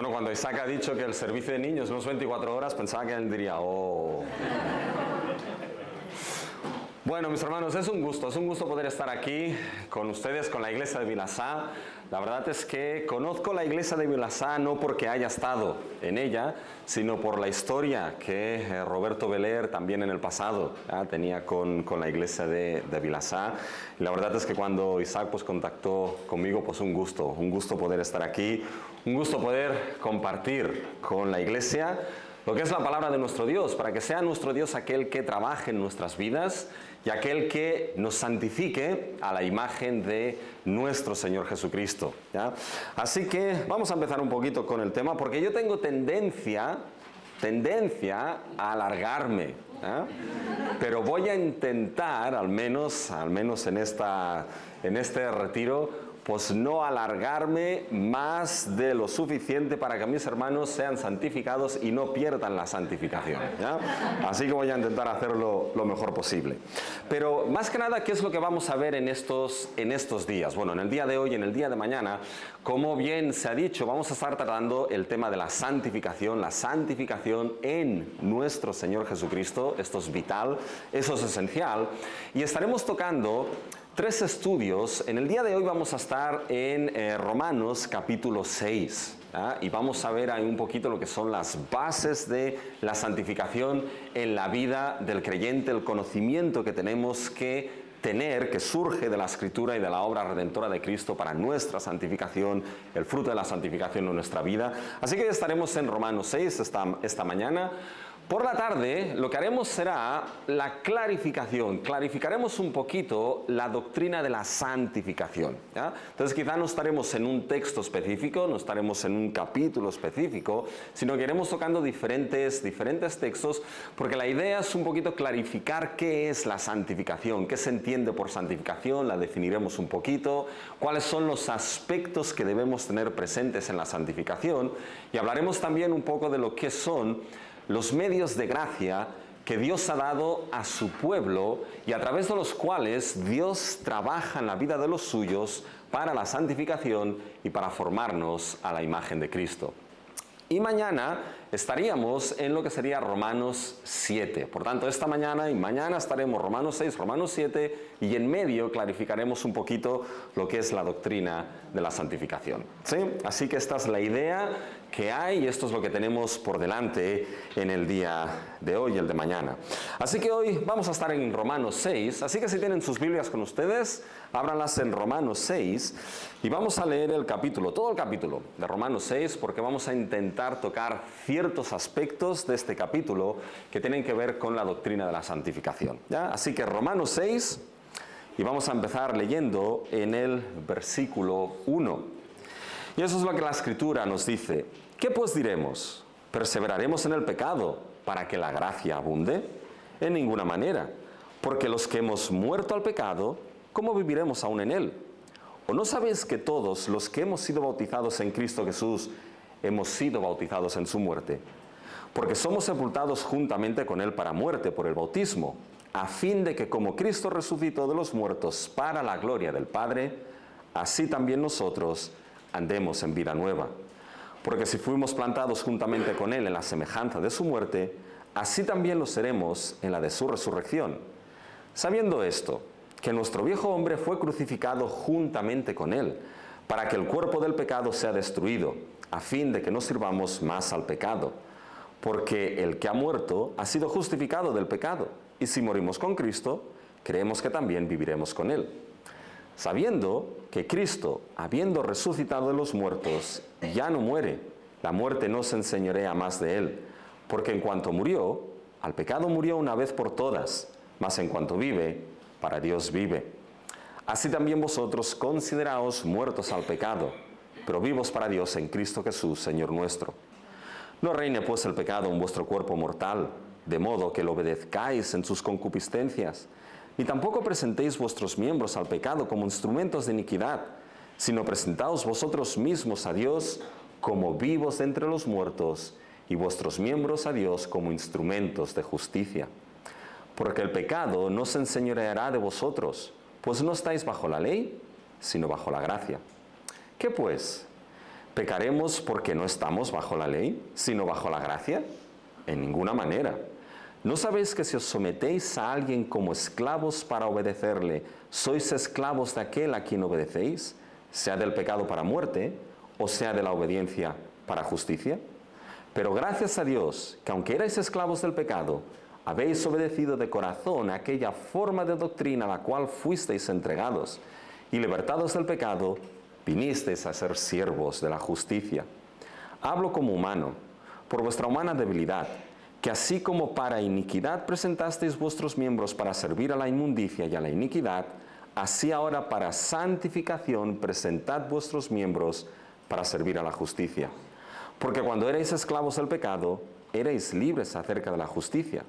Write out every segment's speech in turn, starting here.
Bueno, cuando Isaac ha dicho que el servicio de niños no es 24 horas, pensaba que él diría, oh. Bueno, mis hermanos, es un gusto poder estar aquí con ustedes, con la iglesia de Vilassar. La verdad es que conozco la iglesia de Vilassar no porque haya estado en ella, sino por la historia que Roberto Beler también en el pasado tenía con la iglesia de Vilassar. Y la verdad es que cuando Isaac pues contactó conmigo, pues un gusto poder estar aquí, un gusto poder compartir con la iglesia lo que es la palabra de nuestro Dios, para que sea nuestro Dios aquel que trabaje en nuestras vidas y aquel que nos santifique a la imagen de nuestro Señor Jesucristo, ¿ya? Así que vamos a empezar un poquito con el tema, porque yo tengo tendencia a alargarme, ¿ya? Pero voy a intentar, al menos en este retiro, pues no alargarme más de lo suficiente para que mis hermanos sean santificados y no pierdan la santificación, ¿ya? Así que voy a intentar hacerlo lo mejor posible. Pero más que nada, ¿qué es lo que vamos a ver en estos días? Bueno, en el día de hoy, en el día de mañana, como bien se ha dicho, vamos a estar tratando el tema de la santificación en nuestro Señor Jesucristo. Esto es vital, eso es esencial. Y estaremos tocando 3 estudios. En el día de hoy vamos a estar en Romanos capítulo 6, ¿ah? Y vamos a ver ahí un poquito lo que son las bases de la santificación en la vida del creyente, el conocimiento que tenemos que tener, que surge de la Escritura y de la obra redentora de Cristo para nuestra santificación, el fruto de la santificación en nuestra vida. Así que estaremos en Romanos 6 esta mañana. Por la tarde lo que haremos será la clarificación. Clarificaremos un poquito la doctrina de la santificación, ¿ya? Entonces quizá no estaremos en un texto específico, no estaremos en un capítulo específico, sino que iremos tocando diferentes textos, porque la idea es un poquito clarificar qué es la santificación, qué se entiende por santificación, la definiremos un poquito, cuáles son los aspectos que debemos tener presentes en la santificación, y hablaremos también un poco de lo que son los medios de gracia que Dios ha dado a su pueblo y a través de los cuales Dios trabaja en la vida de los suyos para la santificación y para formarnos a la imagen de Cristo. Y mañana estaríamos en lo que sería Romanos 7. Por tanto, esta mañana y mañana estaremos Romanos 6, Romanos 7, y en medio clarificaremos un poquito lo que es la doctrina de la santificación, ¿sí? Así que esta es la idea que hay y esto es lo que tenemos por delante en el día de hoy y el de mañana. Así que hoy vamos a estar en Romanos 6, así que si tienen sus Biblias con ustedes, ábranlas en Romanos 6 y vamos a leer todo el capítulo de Romanos 6, porque vamos a intentar tocar ciertos aspectos de este capítulo que tienen que ver con la doctrina de la santificación, ¿ya? Así que Romanos 6, y vamos a empezar leyendo en el versículo 1. Y eso es lo que la Escritura nos dice. ¿Qué pues diremos? ¿Perseveraremos en el pecado para que la gracia abunde? En ninguna manera, porque los que hemos muerto al pecado, ¿cómo viviremos aún en él? ¿O no sabéis que todos los que hemos sido bautizados en Cristo Jesús, hemos sido bautizados en su muerte? Porque somos sepultados juntamente con él para muerte por el bautismo, a fin de que como Cristo resucitó de los muertos para la gloria del Padre, así también nosotros andemos en vida nueva. Porque si fuimos plantados juntamente con él en la semejanza de su muerte, así también lo seremos en la de su resurrección. Sabiendo esto, que nuestro viejo hombre fue crucificado juntamente con él, para que el cuerpo del pecado sea destruido, a fin de que no sirvamos más al pecado. Porque el que ha muerto ha sido justificado del pecado, y si morimos con Cristo, creemos que también viviremos con él. Sabiendo que Cristo, habiendo resucitado de los muertos, ya no muere, la muerte no se enseñorea más de él, porque en cuanto murió, al pecado murió una vez por todas, mas en cuanto vive, para Dios vive. Así también vosotros consideraos muertos al pecado, pero vivos para Dios en Cristo Jesús, Señor nuestro. No reine pues el pecado en vuestro cuerpo mortal, de modo que lo obedezcáis en sus concupiscencias, ni tampoco presentéis vuestros miembros al pecado como instrumentos de iniquidad, sino presentaos vosotros mismos a Dios como vivos entre los muertos, y vuestros miembros a Dios como instrumentos de justicia. Porque el pecado no se enseñoreará de vosotros, pues no estáis bajo la ley, sino bajo la gracia. ¿Qué pues? ¿Pecaremos porque no estamos bajo la ley, sino bajo la gracia? En ninguna manera. ¿No sabéis que si os sometéis a alguien como esclavos para obedecerle, sois esclavos de aquel a quien obedecéis, sea del pecado para muerte, o sea de la obediencia para justicia? Pero gracias a Dios, que aunque erais esclavos del pecado, habéis obedecido de corazón a aquella forma de doctrina a la cual fuisteis entregados, y libertados del pecado, vinisteis a ser siervos de la justicia. Hablo como humano, por vuestra humana debilidad, que así como para iniquidad presentasteis vuestros miembros para servir a la inmundicia y a la iniquidad, así ahora para santificación presentad vuestros miembros para servir a la justicia. Porque cuando erais esclavos del pecado, erais libres acerca de la justicia.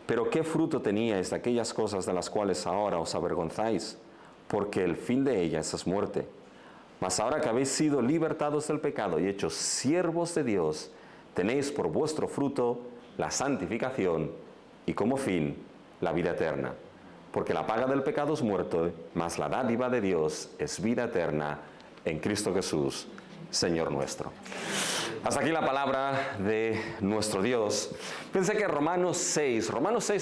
Pero ¿qué fruto teníais de aquellas cosas de las cuales ahora os avergonzáis? Porque el fin de ellas es muerte. Mas ahora que habéis sido libertados del pecado y hechos siervos de Dios, tenéis por vuestro fruto la santificación y como fin la vida eterna. Porque la paga del pecado es muerte, mas la dádiva de Dios es vida eterna en Cristo Jesús, Señor nuestro. Hasta aquí la palabra de nuestro Dios. Pensé que Romanos 6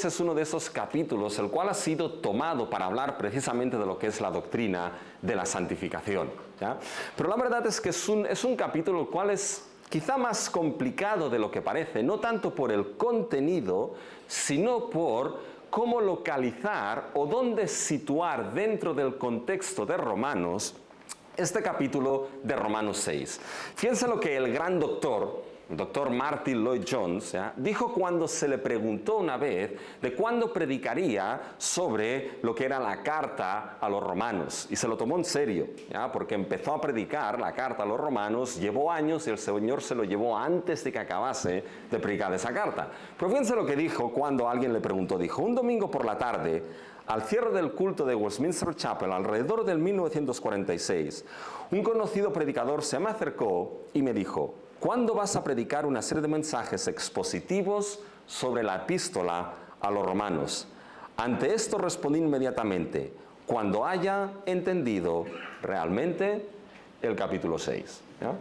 es uno de esos capítulos, el cual ha sido tomado para hablar precisamente de lo que es la doctrina de la santificación, ¿ya? Pero la verdad es que es un capítulo el cual es quizá más complicado de lo que parece, no tanto por el contenido, sino por cómo localizar o dónde situar dentro del contexto de Romanos este capítulo de Romanos 6. Fíjense lo que el gran doctor, el doctor Martin Lloyd-Jones, ¿ya?, dijo cuando se le preguntó una vez de cuándo predicaría sobre lo que era la carta a los romanos. Y se lo tomó en serio, ¿ya?, porque empezó a predicar la carta a los romanos, llevó años y el Señor se lo llevó antes de que acabase de predicar esa carta. Pero fíjense lo que dijo cuando alguien le preguntó. Dijo: un domingo por la tarde, al cierre del culto de Westminster Chapel, alrededor del 1946, un conocido predicador se me acercó y me dijo: ¿cuándo vas a predicar una serie de mensajes expositivos sobre la epístola a los romanos? Ante esto respondí inmediatamente: cuando haya entendido realmente el capítulo 6. ¿Ya?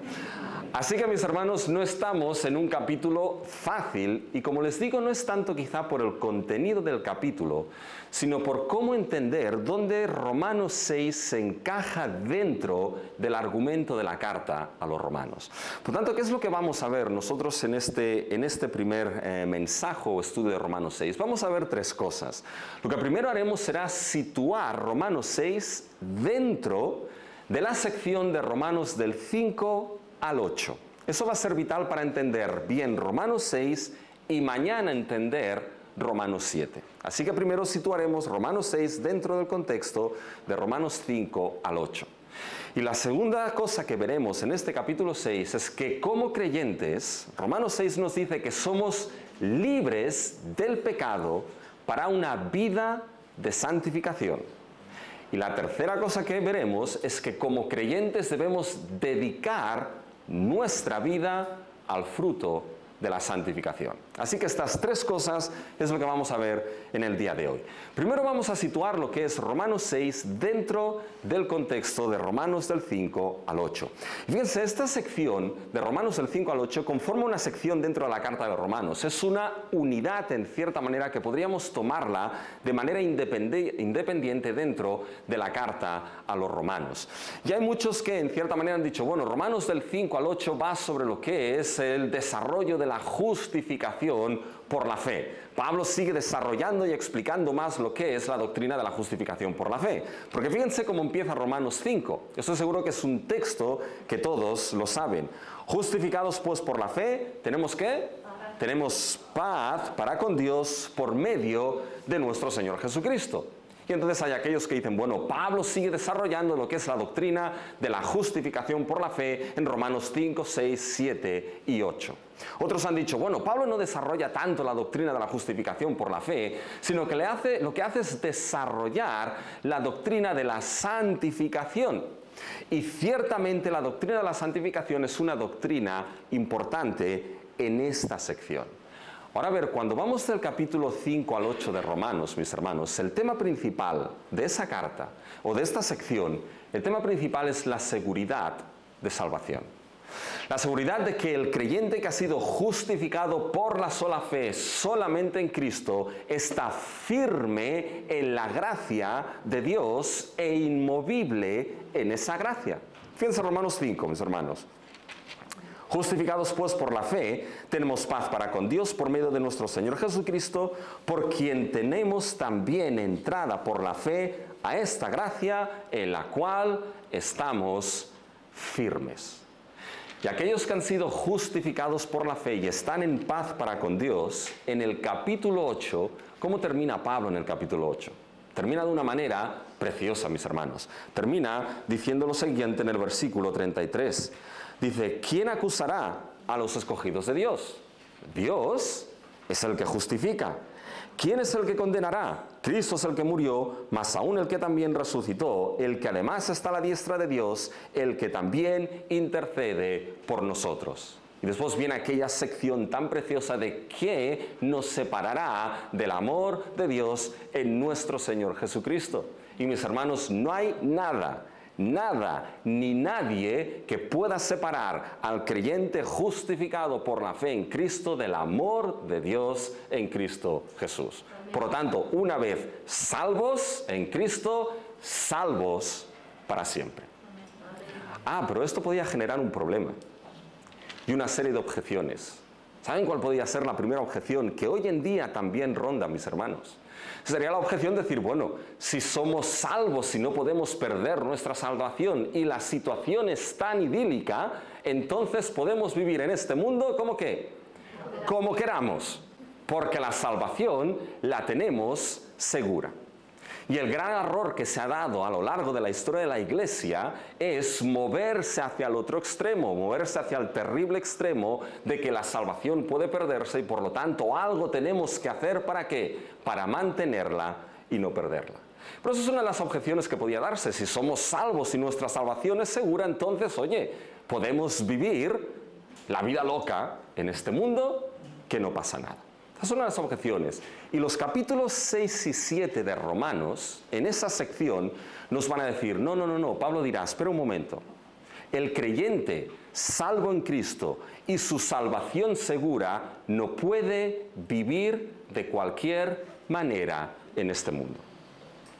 Así que, mis hermanos, no estamos en un capítulo fácil, y como les digo, no es tanto quizá por el contenido del capítulo, sino por cómo entender dónde Romanos 6 se encaja dentro del argumento de la carta a los romanos. Por tanto, ¿qué es lo que vamos a ver nosotros en este primer mensaje o estudio de Romanos 6? Vamos a ver tres cosas. Lo que primero haremos será situar Romanos 6 dentro de la sección de Romanos del 5 al 8. Eso va a ser vital para entender bien Romanos 6 y mañana entender Romanos 7. Así que primero situaremos Romanos 6 dentro del contexto de Romanos 5 al 8. Y la segunda cosa que veremos en este capítulo 6 es que como creyentes, Romanos 6 nos dice que somos libres del pecado para una vida de santificación. Y la tercera cosa que veremos es que como creyentes debemos dedicar nuestra vida al fruto de la santificación. Así que estas tres cosas es lo que vamos a ver en el día de hoy. Primero vamos a situar lo que es Romanos 6 dentro del contexto de Romanos del 5 al 8. Y fíjense, esta sección de Romanos del 5 al 8 conforma una sección dentro de la carta de los Romanos. Es una unidad, en cierta manera, que podríamos tomarla de manera independiente dentro de la carta a los Romanos. Y hay muchos que en cierta manera han dicho, bueno, Romanos del 5 al 8 va sobre lo que es el desarrollo de la justificación por la fe. Pablo sigue desarrollando y explicando más lo que es la doctrina de la justificación por la fe. Porque fíjense cómo empieza Romanos 5. Estoy seguro que es un texto que todos lo saben. Justificados pues por la fe, ¿tenemos qué? Tenemos paz para con Dios por medio de nuestro Señor Jesucristo. Y entonces hay aquellos que dicen, bueno, Pablo sigue desarrollando lo que es la doctrina de la justificación por la fe en Romanos 5, 6, 7 y 8. Otros han dicho, bueno, Pablo no desarrolla tanto la doctrina de la justificación por la fe, sino que lo que hace es desarrollar la doctrina de la santificación. Y ciertamente la doctrina de la santificación es una doctrina importante en esta sección. Ahora, a ver, cuando vamos del capítulo 5 al 8 de Romanos, mis hermanos, el tema principal de esa carta, o de esta sección, el tema principal es la seguridad de salvación. La seguridad de que el creyente que ha sido justificado por la sola fe, solamente en Cristo, está firme en la gracia de Dios e inmovible en esa gracia. Fíjense Romanos 5, mis hermanos. Justificados pues por la fe, tenemos paz para con Dios por medio de nuestro Señor Jesucristo, por quien tenemos también entrada por la fe a esta gracia en la cual estamos firmes. Y aquellos que han sido justificados por la fe y están en paz para con Dios, en el capítulo 8, ¿cómo termina Pablo en el capítulo 8? Termina de una manera preciosa, mis hermanos. Termina diciendo lo siguiente en el versículo 33. Dice, ¿quién acusará a los escogidos de Dios? Dios es el que justifica. ¿Quién es el que condenará? Cristo es el que murió, mas aún el que también resucitó, el que además está a la diestra de Dios, el que también intercede por nosotros. Y después viene aquella sección tan preciosa de qué nos separará del amor de Dios en nuestro Señor Jesucristo. Y mis hermanos, no hay nada ni nadie que pueda separar al creyente justificado por la fe en Cristo del amor de Dios en Cristo Jesús. Por lo tanto, una vez salvos en Cristo, salvos para siempre. Pero esto podía generar un problema y una serie de objeciones. ¿Saben cuál podía ser la primera objeción que hoy en día también ronda, mis hermanos? Sería la objeción de decir, bueno, si somos salvos, si no podemos perder nuestra salvación y la situación es tan idílica, entonces podemos vivir en este mundo ¿cómo qué? Como queramos, porque la salvación la tenemos segura. Y el gran error que se ha dado a lo largo de la historia de la Iglesia es moverse hacia el otro extremo, moverse hacia el terrible extremo de que la salvación puede perderse y por lo tanto algo tenemos que hacer ¿para qué? Para mantenerla y no perderla. Pero eso es una de las objeciones que podía darse. Si somos salvos y nuestra salvación es segura, entonces, oye, podemos vivir la vida loca en este mundo que no pasa nada. Esa es una de las objeciones. Y los capítulos 6 y 7 de Romanos, en esa sección, nos van a decir, no, Pablo dirá, espera un momento. El creyente salvo en Cristo y su salvación segura no puede vivir de cualquier manera en este mundo.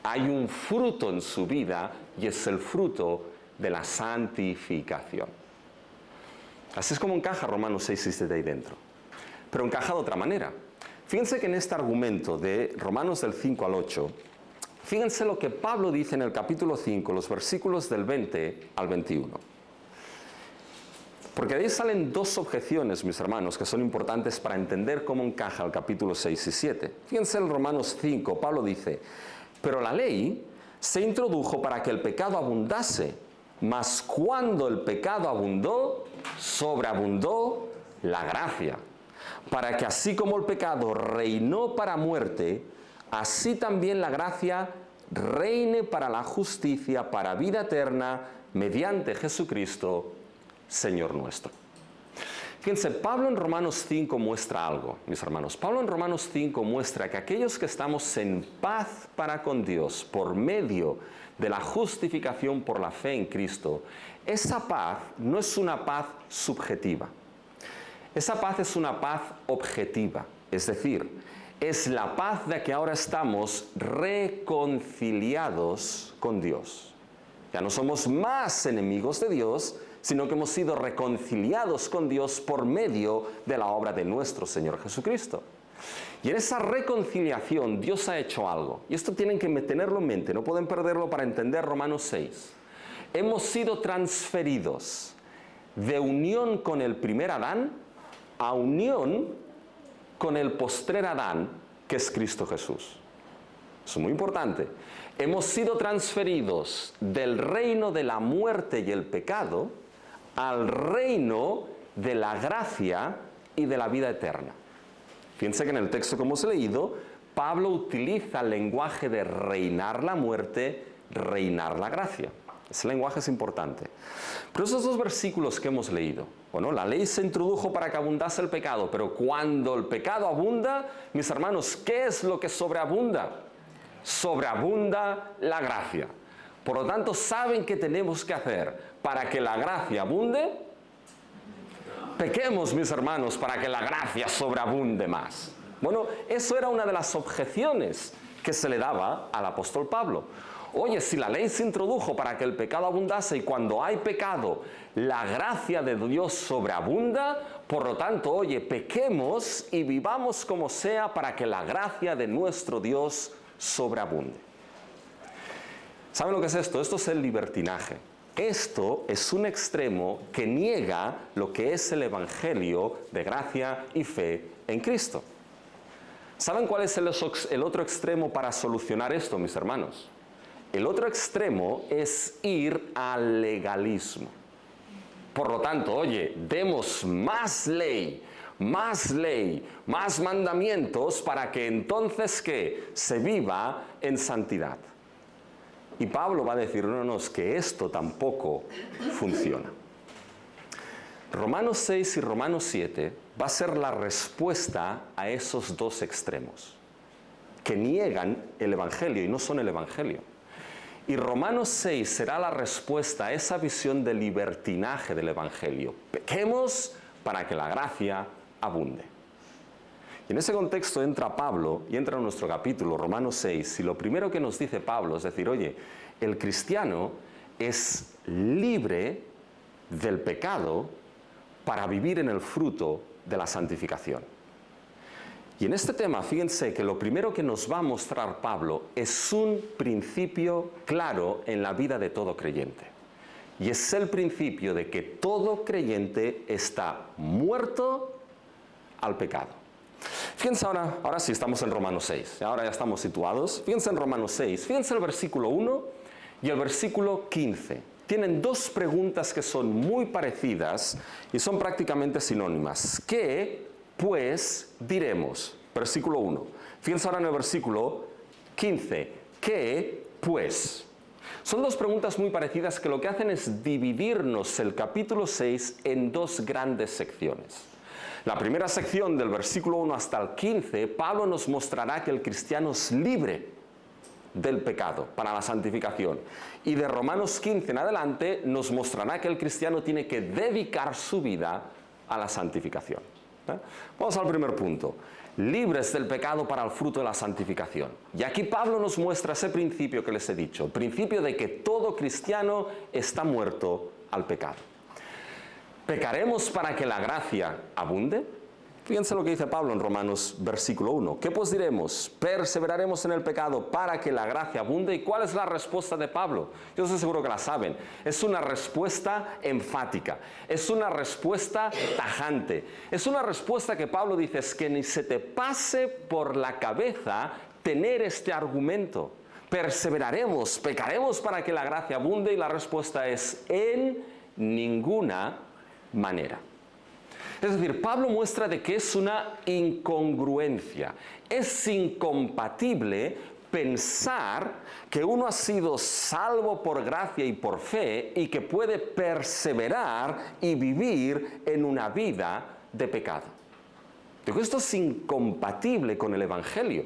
Hay un fruto en su vida y es el fruto de la santificación. Así es como encaja Romanos 6 y 7 ahí dentro. Pero encaja de otra manera. Fíjense que en este argumento de Romanos del 5 al 8, fíjense lo que Pablo dice en el capítulo 5, los versículos del 20 al 21. Porque de ahí salen dos objeciones, mis hermanos, que son importantes para entender cómo encaja el capítulo 6 y 7. Fíjense en Romanos 5, Pablo dice, pero la ley se introdujo para que el pecado abundase, mas cuando el pecado abundó, sobreabundó la gracia. Para que así como el pecado reinó para muerte, así también la gracia reine para la justicia, para vida eterna, mediante Jesucristo, Señor nuestro. Fíjense, Pablo en Romanos 5 muestra algo, mis hermanos. Pablo en Romanos 5 muestra que aquellos que estamos en paz para con Dios por medio de la justificación por la fe en Cristo, esa paz no es una paz subjetiva. Esa paz es una paz objetiva, es decir, es la paz de que ahora estamos reconciliados con Dios. Ya no somos más enemigos de Dios, sino que hemos sido reconciliados con Dios por medio de la obra de nuestro Señor Jesucristo. Y en esa reconciliación Dios ha hecho algo, y esto tienen que tenerlo en mente, no pueden perderlo para entender Romanos 6. Hemos sido transferidos de unión con el primer Adán a unión con el postrer Adán, que es Cristo Jesús. Eso es muy importante. Hemos sido transferidos del reino de la muerte y el pecado al reino de la gracia y de la vida eterna. Fíjense que en el texto que hemos leído, Pablo utiliza el lenguaje de reinar la muerte, reinar la gracia. Ese lenguaje es importante. Pero esos dos versículos que hemos leído, bueno, la ley se introdujo para que abundase el pecado, pero cuando el pecado abunda, mis hermanos, ¿qué es lo que sobreabunda? Sobreabunda la gracia. Por lo tanto, ¿saben qué tenemos que hacer para que la gracia abunde? Pequemos, mis hermanos, para que la gracia sobreabunde más. Bueno, eso era una de las objeciones que se le daba al apóstol Pablo. Oye, si la ley se introdujo para que el pecado abundase y cuando hay pecado, la gracia de Dios sobreabunda, por lo tanto, oye, pequemos y vivamos como sea para que la gracia de nuestro Dios sobreabunde. ¿Saben lo que es esto? Esto es el libertinaje. Esto es un extremo que niega lo que es el evangelio de gracia y fe en Cristo. ¿Saben cuál es el otro extremo para solucionar esto, mis hermanos? El otro extremo es ir al legalismo. Por lo tanto, oye, demos más ley, más mandamientos para que entonces, ¿qué? Se viva en santidad. Y Pablo va a decirnos que esto tampoco funciona. Romanos 6 y Romanos 7 va a ser la respuesta a esos dos extremos, que niegan el evangelio y no son el evangelio. Y Romanos 6 será la respuesta a esa visión de libertinaje del evangelio. Pequemos para que la gracia abunde. Y en ese contexto entra Pablo y entra en nuestro capítulo, Romanos 6, y lo primero que nos dice Pablo es decir, oye, el cristiano es libre del pecado para vivir en el fruto de la santificación. Y en este tema, fíjense que lo primero que nos va a mostrar Pablo es un principio claro en la vida de todo creyente. Y es el principio de que todo creyente está muerto al pecado. Fíjense ahora sí estamos en Romanos 6, ahora ya estamos situados. Fíjense en Romanos 6, fíjense el versículo 1 y el versículo 15. Tienen dos preguntas que son muy parecidas y son prácticamente sinónimas. ¿Qué, pues, diremos? Versículo 1. Fíjense ahora en el versículo 15. ¿Qué, pues? Son dos preguntas muy parecidas que lo que hacen es dividirnos el capítulo 6 en dos grandes secciones. La primera sección, del versículo 1 hasta el 15, Pablo nos mostrará que el cristiano es libre del pecado para la santificación. Y de Romanos 15 en adelante nos mostrará que el cristiano tiene que dedicar su vida a la santificación. Vamos al primer punto. Libres del pecado para el fruto de la santificación. Y aquí Pablo nos muestra ese principio que les he dicho, el principio de que todo cristiano está muerto al pecado. ¿Pecaremos para que la gracia abunde? Fíjense lo que dice Pablo en Romanos versículo 1. ¿Qué pues diremos? ¿Perseveraremos en el pecado para que la gracia abunde? ¿Y cuál es la respuesta de Pablo? Yo estoy seguro que la saben. Es una respuesta enfática. Es una respuesta tajante. Es una respuesta que Pablo dice, es que ni se te pase por la cabeza tener este argumento. Perseveraremos, pecaremos para que la gracia abunde, y la respuesta es en ninguna manera. Es decir, Pablo muestra de que es una incongruencia, es incompatible pensar que uno ha sido salvo por gracia y por fe y que puede perseverar y vivir en una vida de pecado. Digo, esto es incompatible con el Evangelio.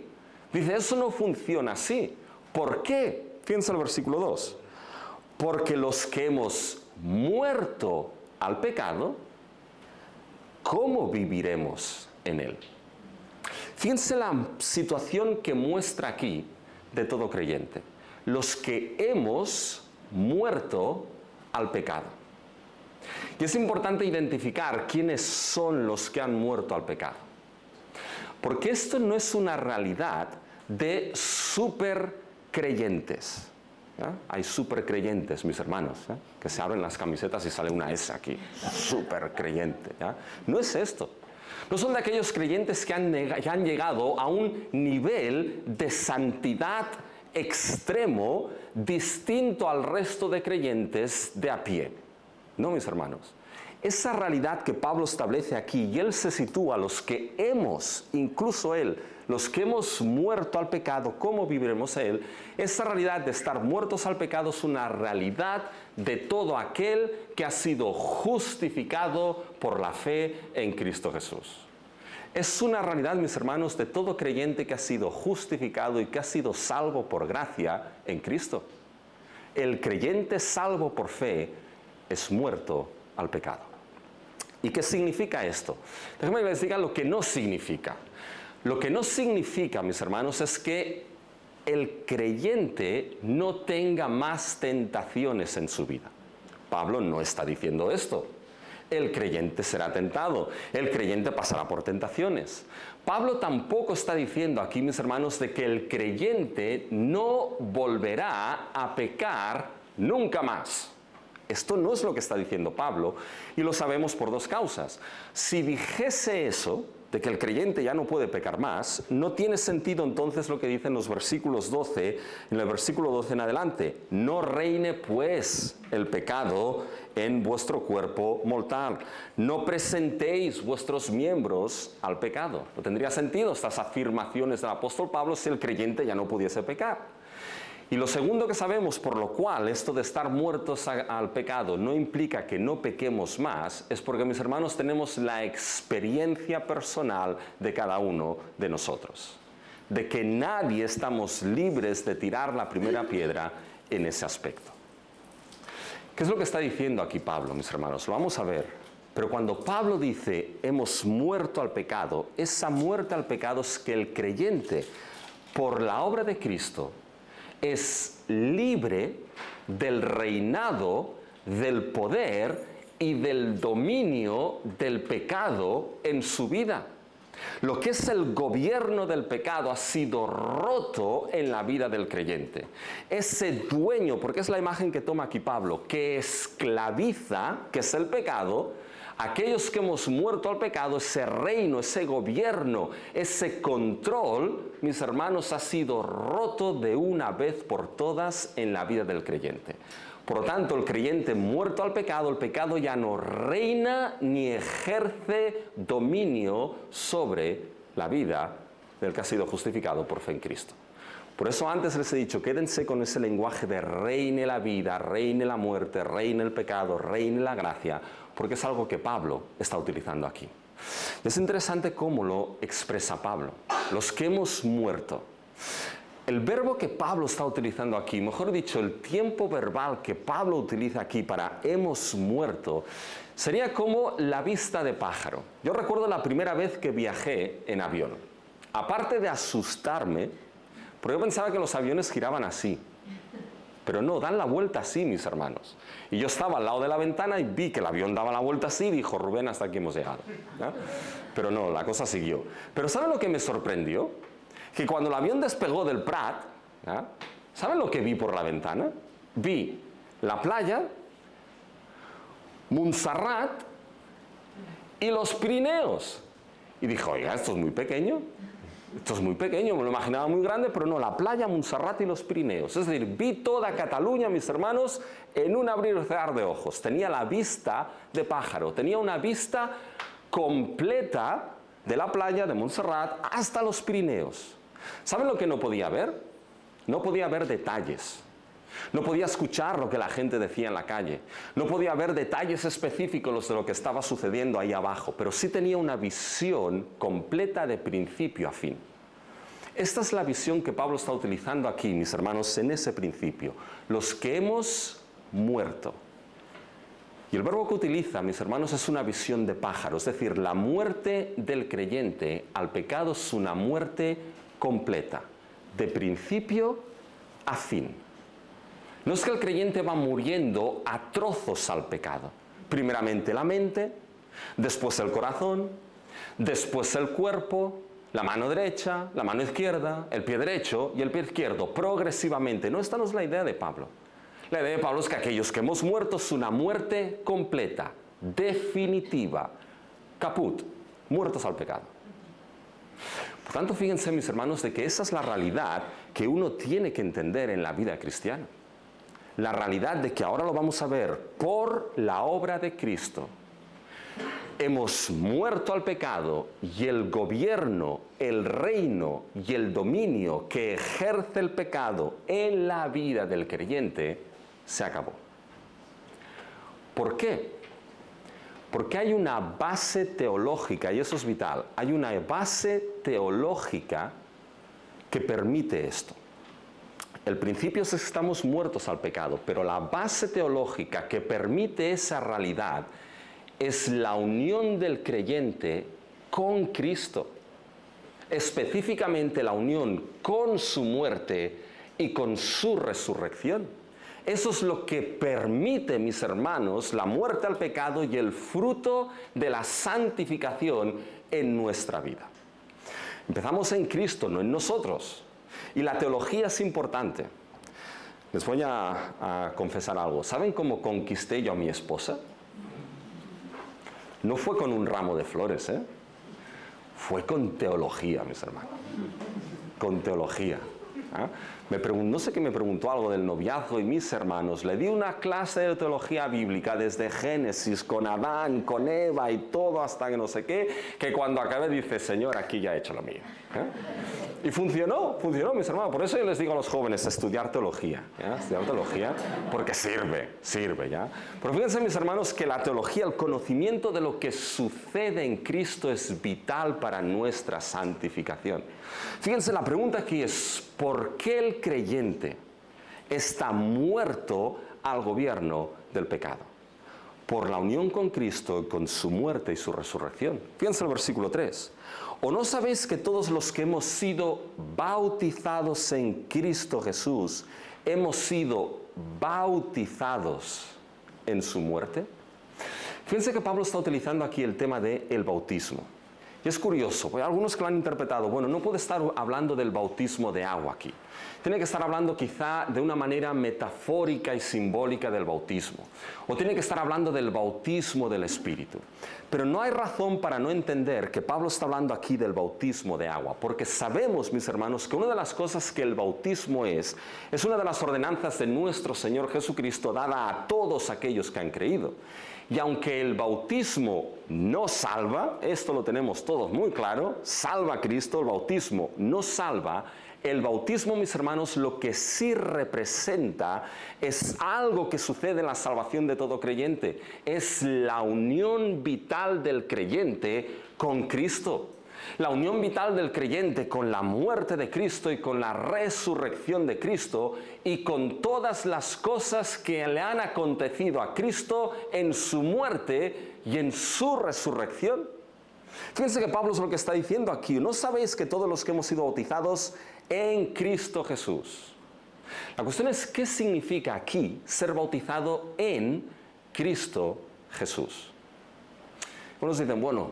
Dice, eso no funciona así. ¿Por qué? Fíjense el versículo 2. Porque los que hemos muerto al pecado, ¿cómo viviremos en él? Fíjense la situación que muestra aquí de todo creyente. Los que hemos muerto al pecado. Y es importante identificar quiénes son los que han muerto al pecado. Porque esto no es una realidad de supercreyentes. ¿Ya? Hay supercreyentes, mis hermanos, que se abren las camisetas y sale una S aquí, supercreyente. ¿Ya? No es esto. No son de aquellos creyentes que han llegado a un nivel de santidad extremo distinto al resto de creyentes de a pie. No, mis hermanos. Esa realidad que Pablo establece aquí, y él se sitúa, los que hemos, incluso él, los que hemos muerto al pecado, ¿cómo viviremos él? Esa realidad de estar muertos al pecado es una realidad de todo aquel que ha sido justificado por la fe en Cristo Jesús. Es una realidad, mis hermanos, de todo creyente que ha sido justificado y que ha sido salvo por gracia en Cristo. El creyente salvo por fe es muerto al pecado. ¿Y qué significa esto? Déjenme que les diga lo que no significa. Lo que no significa, mis hermanos, es que el creyente no tenga más tentaciones en su vida. Pablo no está diciendo esto. El creyente será tentado, el creyente pasará por tentaciones. Pablo tampoco está diciendo aquí, mis hermanos, de que el creyente no volverá a pecar nunca más. Esto no es lo que está diciendo Pablo, y lo sabemos por dos causas. Si dijese eso, de que el creyente ya no puede pecar más, no tiene sentido entonces lo que dicen los versículos 12, en el versículo 12 en adelante. No reine pues el pecado en vuestro cuerpo mortal. No presentéis vuestros miembros al pecado. No tendría sentido estas afirmaciones del apóstol Pablo si el creyente ya no pudiese pecar. Y lo segundo que sabemos, por lo cual esto de estar muertos al pecado no implica que no pequemos más, es porque, mis hermanos, tenemos la experiencia personal de cada uno de nosotros. De que nadie estamos libres de tirar la primera piedra en ese aspecto. ¿Qué es lo que está diciendo aquí Pablo, mis hermanos? Lo vamos a ver. Pero cuando Pablo dice, hemos muerto al pecado, esa muerte al pecado es que el creyente, por la obra de Cristo, es libre del reinado, del poder y del dominio del pecado en su vida. Lo que es el gobierno del pecado ha sido roto en la vida del creyente. Ese dueño, porque es la imagen que toma aquí Pablo, que esclaviza, que es el pecado, aquellos que hemos muerto al pecado, ese reino, ese gobierno, ese control, mis hermanos, ha sido roto de una vez por todas en la vida del creyente. Por lo tanto, el creyente muerto al pecado, el pecado ya no reina ni ejerce dominio sobre la vida del que ha sido justificado por fe en Cristo. Por eso antes les he dicho, quédense con ese lenguaje de reine la vida, reine la muerte, reine el pecado, reine la gracia, porque es algo que Pablo está utilizando aquí. Es interesante cómo lo expresa Pablo. Los que hemos muerto. El verbo que Pablo está utilizando aquí, mejor dicho, el tiempo verbal que Pablo utiliza aquí para hemos muerto, sería como la vista de pájaro. Yo recuerdo la primera vez que viajé en avión. Aparte de asustarme, porque yo pensaba que los aviones giraban así. Pero no, dan la vuelta así, mis hermanos. Y yo estaba al lado de la ventana y vi que el avión daba la vuelta así y dijo, Rubén, hasta aquí hemos llegado. ¿No? Pero no, la cosa siguió. Pero ¿saben lo que me sorprendió? Que cuando el avión despegó del Prat, ¿no? ¿Saben lo que vi por la ventana? Vi la playa, Montserrat y los Pirineos. Y dije, oiga, esto es muy pequeño. Esto es muy pequeño, me lo imaginaba muy grande, pero no, la playa, Montserrat y los Pirineos. Es decir, vi toda Cataluña, mis hermanos, en un abrir y cerrar de ojos. Tenía la vista de pájaro, tenía una vista completa de la playa de Montserrat hasta los Pirineos. ¿Saben lo que no podía ver? No podía ver detalles. No podía escuchar lo que la gente decía en la calle. No podía ver detalles específicos de lo que estaba sucediendo ahí abajo, pero sí tenía una visión completa de principio a fin. Esta es la visión que Pablo está utilizando aquí, mis hermanos, en ese principio. Los que hemos muerto. Y el verbo que utiliza, mis hermanos, es una visión de pájaro. Es decir, la muerte del creyente al pecado es una muerte completa, de principio a fin. No es que el creyente va muriendo a trozos al pecado. Primeramente la mente, después el corazón, después el cuerpo, la mano derecha, la mano izquierda, el pie derecho y el pie izquierdo, progresivamente. No, esta no es la idea de Pablo. La idea de Pablo es que aquellos que hemos muerto es una muerte completa, definitiva, caput, muertos al pecado. Por tanto, fíjense, mis hermanos, de que esa es la realidad que uno tiene que entender en la vida cristiana. La realidad de que ahora lo vamos a ver por la obra de Cristo. Hemos muerto al pecado y el gobierno, el reino y el dominio que ejerce el pecado en la vida del creyente se acabó. ¿Por qué? Porque hay una base teológica, y eso es vital, hay una base teológica que permite esto. El principio es que estamos muertos al pecado, pero la base teológica que permite esa realidad es la unión del creyente con Cristo, específicamente la unión con su muerte y con su resurrección. Eso es lo que permite, mis hermanos, la muerte al pecado y el fruto de la santificación en nuestra vida. Empezamos en Cristo, no en nosotros. Y la teología es importante. Les voy a confesar algo. ¿Saben cómo conquisté yo a mi esposa? No fue con un ramo de flores, fue con teología, mis hermanos. Con teología. No sé qué me preguntó algo del noviazgo y mis hermanos, le di una clase de teología bíblica desde Génesis, con Adán, con Eva y todo hasta que no sé qué, que cuando acabé dice, Señor, aquí ya he hecho lo mío. Y funcionó, mis hermanos. Por eso yo les digo a los jóvenes, estudiar teología, porque sirve, ¿ya? Pero fíjense, mis hermanos, que la teología, el conocimiento de lo que sucede en Cristo es vital para nuestra santificación. Fíjense, la pregunta aquí es, ¿por qué el creyente está muerto al gobierno del pecado? Por la unión con Cristo, con su muerte y su resurrección. Fíjense el versículo 3. ¿O no sabéis que todos los que hemos sido bautizados en Cristo Jesús, hemos sido bautizados en su muerte? Fíjense que Pablo está utilizando aquí el tema del bautismo. Y es curioso, porque algunos que lo han interpretado, bueno, no puede estar hablando del bautismo de agua aquí. Tiene que estar hablando quizá de una manera metafórica y simbólica del bautismo. O tiene que estar hablando del bautismo del Espíritu. Pero no hay razón para no entender que Pablo está hablando aquí del bautismo de agua. Porque sabemos, mis hermanos, que una de las cosas que el bautismo es una de las ordenanzas de nuestro Señor Jesucristo dada a todos aquellos que han creído. Y aunque el bautismo no salva, esto lo tenemos todos muy claro, salva a Cristo, el bautismo no salva. El bautismo, mis hermanos, lo que sí representa es algo que sucede en la salvación de todo creyente. Es la unión vital del creyente con Cristo. La unión vital del creyente con la muerte de Cristo y con la resurrección de Cristo y con todas las cosas que le han acontecido a Cristo en su muerte y en su resurrección. Fíjense que Pablo es lo que está diciendo aquí. ¿No sabéis que todos los que hemos sido bautizados en Cristo Jesús? La cuestión es, ¿qué significa aquí ser bautizado en Cristo Jesús? Unos dicen, bueno,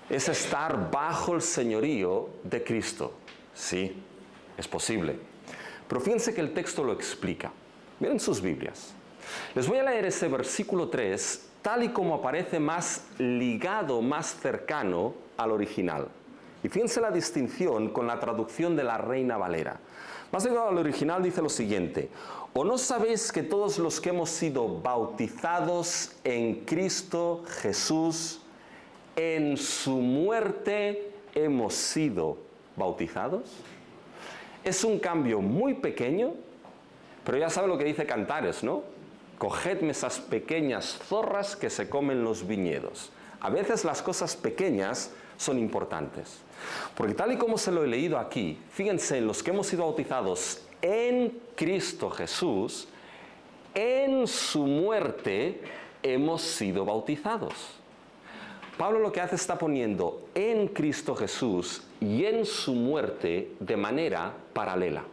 es estar bajo el señorío de Cristo. Sí, es posible. Pero fíjense que el texto lo explica. Miren sus Biblias. Les voy a leer ese versículo 3 tal y como aparece más ligado, más cercano al original. Y fíjense la distinción con la traducción de la Reina Valera. Más ligado al original dice lo siguiente: ¿o no sabéis que todos los que hemos sido bautizados en Cristo Jesús, en su muerte hemos sido bautizados? Es un cambio muy pequeño, pero ya saben lo que dice Cantares, ¿no? Cogedme esas pequeñas zorras que se comen los viñedos. A veces las cosas pequeñas son importantes. Porque tal y como se lo he leído aquí, fíjense, en los que hemos sido bautizados en Cristo Jesús, en su muerte hemos sido bautizados. Pablo lo que hace está poniendo en Cristo Jesús y en su muerte de manera paralela.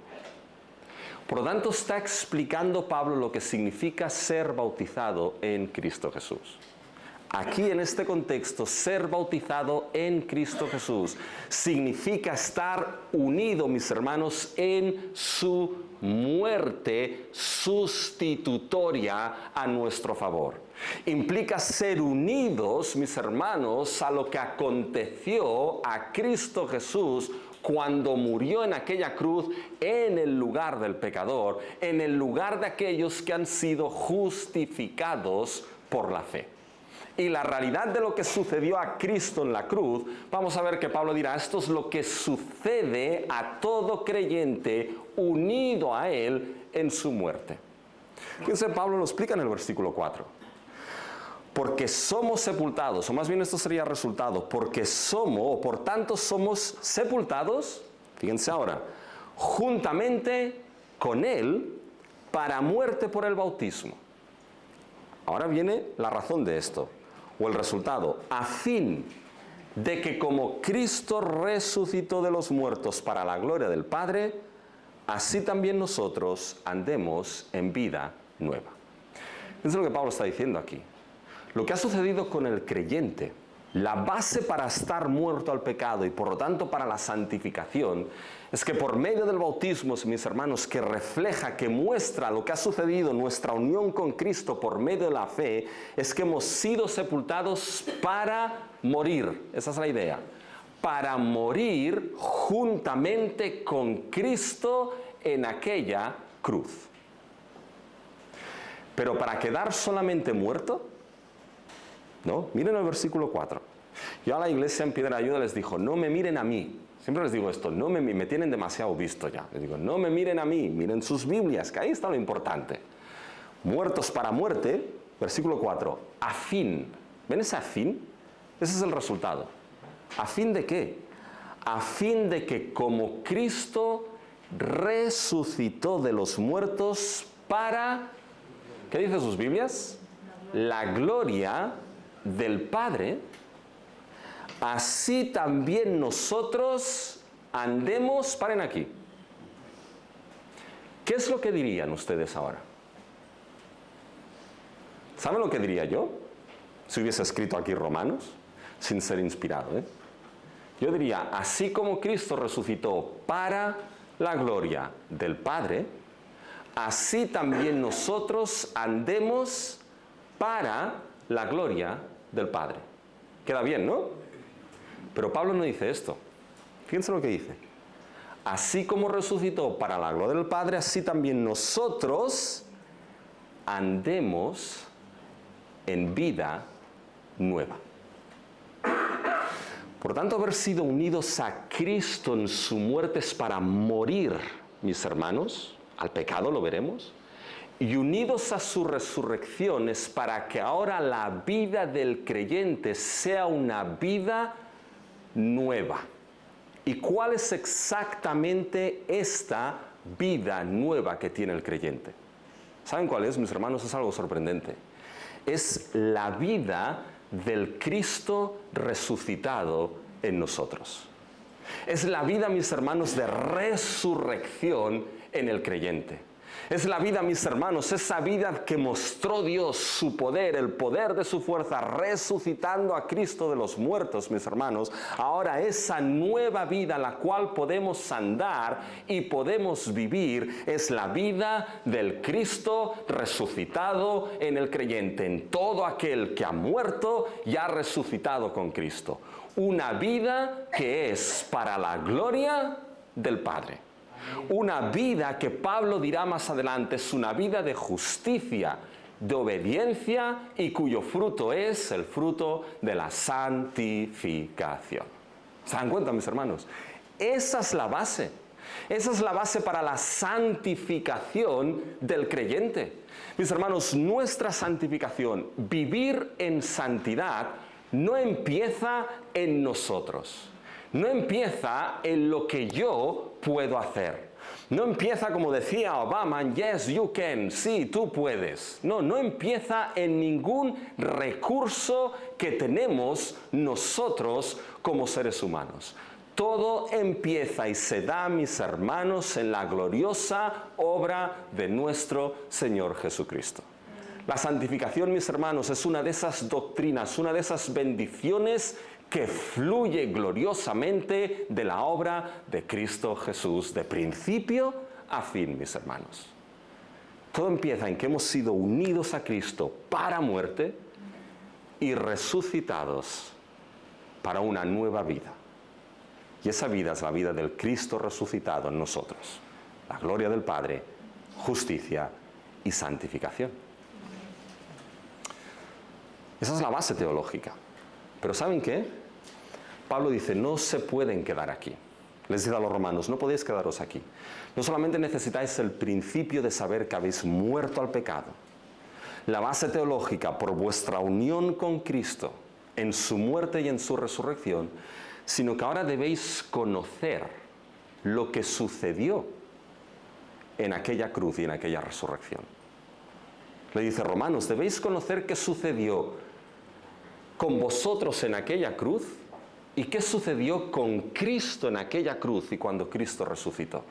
Por lo tanto, está explicando Pablo lo que significa ser bautizado en Cristo Jesús. Aquí, en este contexto, ser bautizado en Cristo Jesús significa estar unido, mis hermanos, en su muerte sustitutoria a nuestro favor. Implica ser unidos, mis hermanos, a lo que aconteció a Cristo Jesús cuando murió en aquella cruz en el lugar del pecador, en el lugar de aquellos que han sido justificados por la fe. Y la realidad de lo que sucedió a Cristo en la cruz, vamos a ver que Pablo dirá, esto es lo que sucede a todo creyente unido a Él en su muerte. Fíjense, Pablo lo explica en el versículo 4. Porque somos sepultados, o más bien esto sería resultado, porque somos, o por tanto somos sepultados, fíjense ahora, juntamente con Él para muerte por el bautismo. Ahora viene la razón de esto. o el resultado, a fin de que como Cristo resucitó de los muertos para la gloria del Padre, así también nosotros andemos en vida nueva. Eso es lo que Pablo está diciendo aquí. Lo que ha sucedido con el creyente, la base para estar muerto al pecado y por lo tanto para la santificación, es que por medio del bautismo, mis hermanos, que refleja, que muestra lo que ha sucedido, nuestra unión con Cristo por medio de la fe, es que hemos sido sepultados para morir. Esa es la idea. Para morir juntamente con Cristo en aquella cruz. Pero para quedar solamente muerto, ¿no? Miren el versículo 4. Yo a la iglesia en Piedra Ayuda les dijo, no me miren a mí. Siempre les digo esto, no me tienen demasiado visto ya. Les digo, no me miren a mí, miren sus Biblias, que ahí está lo importante. Muertos para muerte, versículo 4, a fin. ¿Ven ese a fin? Ese es el resultado. ¿A fin de qué? A fin de que como Cristo resucitó de los muertos para, ¿qué dice sus Biblias? La gloria del Padre, así también nosotros andemos, paren aquí. ¿Qué es lo que dirían ustedes ahora? ¿Saben lo que diría yo? Si hubiese escrito aquí Romanos, sin ser inspirado, Yo diría, así como Cristo resucitó para la gloria del Padre, así también nosotros andemos para la gloria del Padre. Queda bien, ¿no? Pero Pablo no dice esto. Fíjense lo que dice. Así como resucitó para la gloria del Padre, así también nosotros andemos en vida nueva. Por tanto, haber sido unidos a Cristo en su muerte es para morir, mis hermanos, al pecado, lo veremos, y unidos a su resurrección es para que ahora la vida del creyente sea una vida nueva. ¿Y cuál es exactamente esta vida nueva que tiene el creyente? ¿Saben cuál es, mis hermanos? Es algo sorprendente. Es la vida del Cristo resucitado en nosotros. Es la vida, mis hermanos, de resurrección en el creyente. Es la vida, mis hermanos, esa vida que mostró Dios su poder, el poder de su fuerza, resucitando a Cristo de los muertos, mis hermanos. Ahora esa nueva vida, la cual podemos andar y podemos vivir, es la vida del Cristo resucitado en el creyente, en todo aquel que ha muerto y ha resucitado con Cristo. Una vida que es para la gloria del Padre. Una vida que Pablo dirá más adelante es una vida de justicia, de obediencia y cuyo fruto es el fruto de la santificación. ¿Se dan cuenta, mis hermanos? Esa es la base. Esa es la base para la santificación del creyente. Mis hermanos, nuestra santificación, vivir en santidad, no empieza en nosotros. No empieza en lo que yo puedo hacer. No empieza como decía Obama, yes, you can, sí, tú puedes. No empieza en ningún recurso que tenemos nosotros como seres humanos. Todo empieza y se da, mis hermanos, en la gloriosa obra de nuestro Señor Jesucristo. La santificación, mis hermanos, es una de esas doctrinas, una de esas bendiciones que fluye gloriosamente de la obra de Cristo Jesús, de principio a fin, mis hermanos. Todo empieza en que hemos sido unidos a Cristo para muerte y resucitados para una nueva vida. Y esa vida es la vida del Cristo resucitado en nosotros. La gloria del Padre, justicia y santificación. Esa es la base teológica. Pero ¿saben qué? Pablo dice, no se pueden quedar aquí. Les dice a los romanos, no podéis quedaros aquí. No solamente necesitáis el principio de saber que habéis muerto al pecado, la base teológica por vuestra unión con Cristo en su muerte y en su resurrección, sino que ahora debéis conocer lo que sucedió en aquella cruz y en aquella resurrección. Le dice Romanos, debéis conocer qué sucedió con vosotros en aquella cruz y qué sucedió con Cristo en aquella cruz y cuando Cristo resucitó.